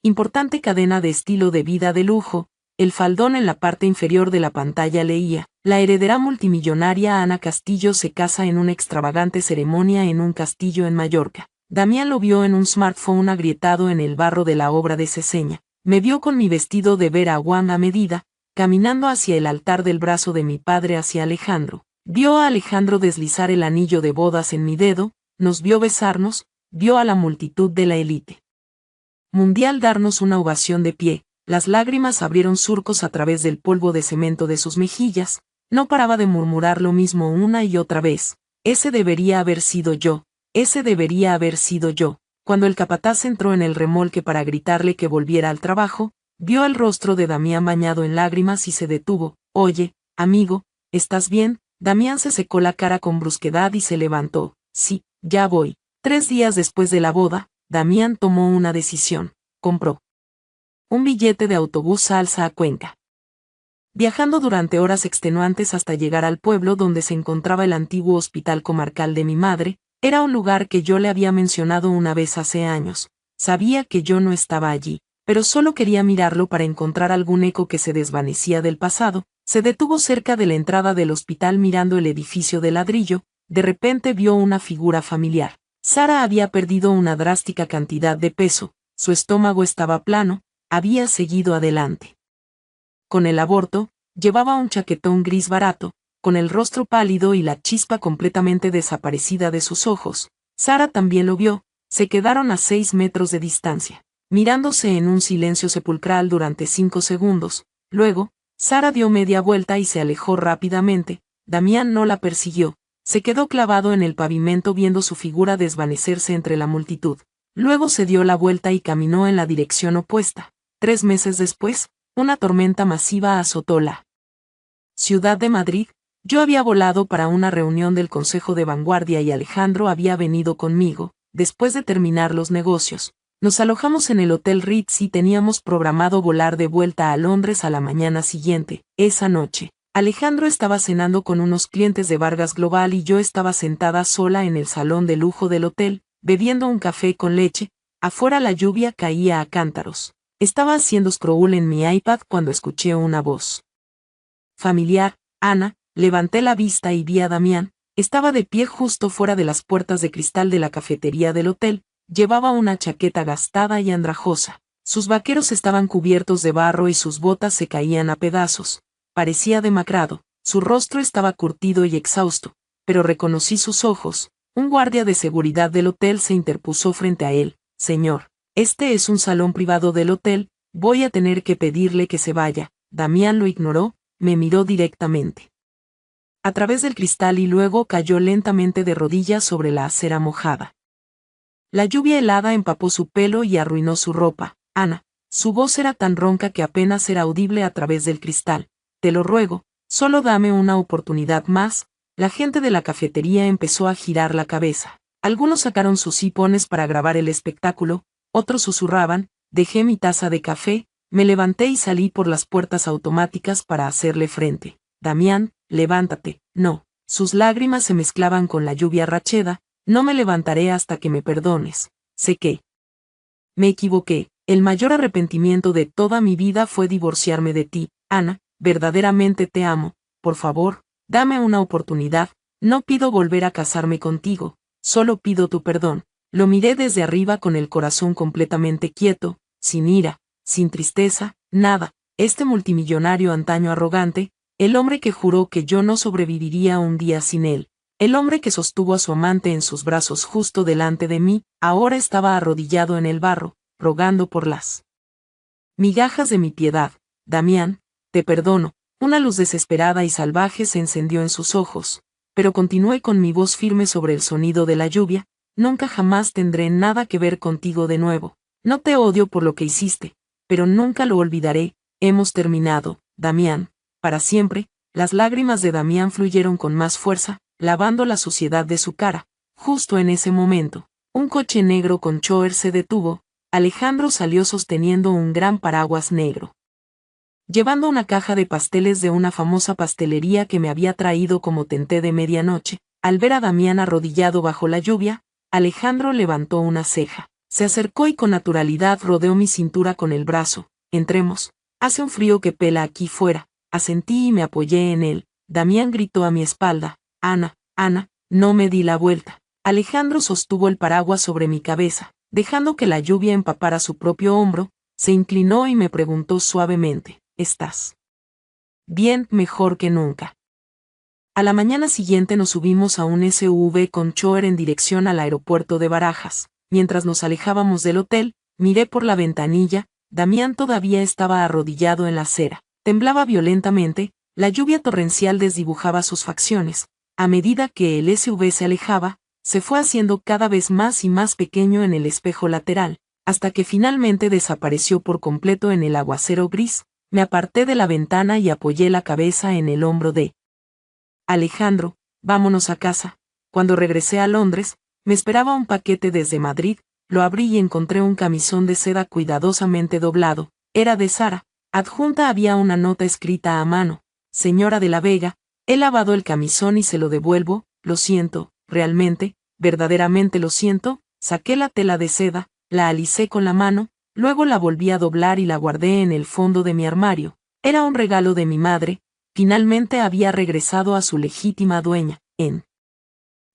importante cadena de estilo de vida de lujo. El faldón en la parte inferior de la pantalla leía: la heredera multimillonaria Ana Castillo se casa en una extravagante ceremonia en un castillo en Mallorca. Damián lo vio en un smartphone agrietado en el barro de la obra de Seseña. Me vio con mi vestido de Vera Wang a medida, caminando hacia el altar del brazo de mi padre hacia Alejandro. Vio a Alejandro deslizar el anillo de bodas en mi dedo, nos vio besarnos, vio a la multitud de la élite mundial darnos una ovación de pie. Las lágrimas abrieron surcos a través del polvo de cemento de sus mejillas. No paraba de murmurar lo mismo una y otra vez: ese debería haber sido yo, ese debería haber sido yo. Cuando el capataz entró en el remolque para gritarle que volviera al trabajo, vio el rostro de Damián bañado en lágrimas y se detuvo. Oye, amigo, ¿estás bien? Damián se secó la cara con brusquedad y se levantó. Sí, ya voy. 3 días después de la boda, Damián tomó una decisión. Compró un billete de autobús alza a Cuenca. Viajando durante horas extenuantes hasta llegar al pueblo donde se encontraba el antiguo hospital comarcal de mi madre. Era un lugar que yo le había mencionado una vez hace años. Sabía que yo no estaba allí, pero solo quería mirarlo para encontrar algún eco que se desvanecía del pasado. Se detuvo cerca de la entrada del hospital mirando el edificio de ladrillo. De repente vio una figura familiar. Sara había perdido una drástica cantidad de peso, su estómago estaba plano, había seguido adelante. Con el aborto, llevaba un chaquetón gris barato, con el rostro pálido y la chispa completamente desaparecida de sus ojos. Sara también lo vio, se quedaron a 6 metros de distancia, mirándose en un silencio sepulcral durante 5 segundos. Luego, Sara dio media vuelta y se alejó rápidamente. Damián no la persiguió. Se quedó clavado en el pavimento viendo su figura desvanecerse entre la multitud. Luego se dio la vuelta y caminó en la dirección opuesta. 3 meses después, una tormenta masiva azotó la ciudad de Madrid. Yo había volado para una reunión del Consejo de Vanguardia y Alejandro había venido conmigo. Después de terminar los negocios, nos alojamos en el Hotel Ritz y teníamos programado volar de vuelta a Londres a la mañana siguiente. Esa noche, Alejandro estaba cenando con unos clientes de Vargas Global y yo estaba sentada sola en el salón de lujo del hotel, bebiendo un café con leche. Afuera la lluvia caía a cántaros. Estaba haciendo scroll en mi iPad cuando escuché una voz familiar. Ana. Levanté la vista y vi a Damián. Estaba de pie justo fuera de las puertas de cristal de la cafetería del hotel. Llevaba una chaqueta gastada y andrajosa. Sus vaqueros estaban cubiertos de barro y sus botas se caían a pedazos. Parecía demacrado, su rostro estaba curtido y exhausto, pero reconocí sus ojos. Un guardia de seguridad del hotel se interpuso frente a él. Señor, este es un salón privado del hotel, voy a tener que pedirle que se vaya. Damián lo ignoró, me miró directamente a través del cristal y luego cayó lentamente de rodillas sobre la acera mojada. La lluvia helada empapó su pelo y arruinó su ropa. Ana, su voz era tan ronca que apenas era audible a través del cristal. Te lo ruego, solo dame una oportunidad más. La gente de la cafetería empezó a girar la cabeza. Algunos sacaron sus iPhones para grabar el espectáculo, otros susurraban. Dejé mi taza de café, me levanté y salí por las puertas automáticas para hacerle frente. Damián, levántate. No. Sus lágrimas se mezclaban con la lluvia racheda. No me levantaré hasta que me perdones. Sé que me equivoqué. El mayor arrepentimiento de toda mi vida fue divorciarme de ti. Ana, verdaderamente te amo. Por favor, dame una oportunidad. No pido volver a casarme contigo. Solo pido tu perdón. Lo miré desde arriba con el corazón completamente quieto, sin ira, sin tristeza, nada. Este multimillonario antaño arrogante, el hombre que juró que yo no sobreviviría un día sin él, el hombre que sostuvo a su amante en sus brazos justo delante de mí, ahora estaba arrodillado en el barro, rogando por las migajas de mi piedad. Damián, te perdono. Una luz desesperada y salvaje se encendió en sus ojos, pero continué con mi voz firme sobre el sonido de la lluvia. Nunca jamás tendré nada que ver contigo de nuevo. No te odio por lo que hiciste, pero nunca lo olvidaré. Hemos terminado, Damián, para siempre. Las lágrimas de Damián fluyeron con más fuerza, lavando la suciedad de su cara. Justo en ese momento, Un coche negro con chofer se detuvo. Alejandro salió sosteniendo un gran paraguas negro, llevando una caja de pasteles de una famosa pastelería que me había traído como tenté de medianoche. Al ver a Damián arrodillado bajo la lluvia, Alejandro levantó una ceja. Se acercó y con naturalidad rodeó mi cintura con el brazo. Entremos. Hace un frío que pela aquí fuera. Asentí y me apoyé en él. Damián gritó a mi espalda. Ana, Ana, no me di la vuelta. Alejandro sostuvo el paraguas sobre mi cabeza, dejando que la lluvia empapara su propio hombro. Se inclinó y me preguntó suavemente, ¿estás bien? Mejor que nunca. A la mañana siguiente nos subimos a un SUV con chofer en dirección al aeropuerto de Barajas. Mientras nos alejábamos del hotel, miré por la ventanilla. Damián todavía estaba arrodillado en la acera. Temblaba violentamente, la lluvia torrencial desdibujaba sus facciones. A medida que el SUV se alejaba, se fue haciendo cada vez más y más pequeño en el espejo lateral, hasta que finalmente desapareció por completo en el aguacero gris. Me aparté de la ventana y apoyé la cabeza en el hombro de Alejandro. Vámonos a casa. Cuando regresé a Londres, me esperaba un paquete desde Madrid. Lo abrí y encontré un camisón de seda cuidadosamente doblado. Era de Sara. Adjunta había una nota escrita a mano. Señora de la Vega, he lavado el camisón y se lo devuelvo. Lo siento, realmente, verdaderamente lo siento. Saqué la tela de seda, la alicé con la mano, luego la volví a doblar y la guardé en el fondo de mi armario. Era un regalo de mi madre. Finalmente había regresado a su legítima dueña. En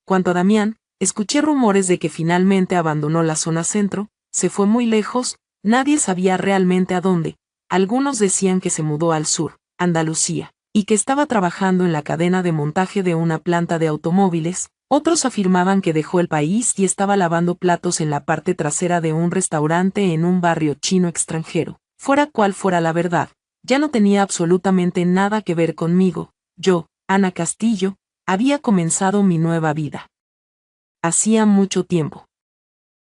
cuanto a Damián, escuché rumores de que finalmente abandonó la zona centro, se fue muy lejos, nadie sabía realmente a dónde. Algunos decían que se mudó al sur, Andalucía, y que estaba trabajando en la cadena de montaje de una planta de automóviles. Otros afirmaban que dejó el país y estaba lavando platos en la parte trasera de un restaurante en un barrio chino extranjero. Fuera cual fuera la verdad, ya no tenía absolutamente nada que ver conmigo. Yo, Ana Castillo, había comenzado mi nueva vida. Hacía mucho tiempo.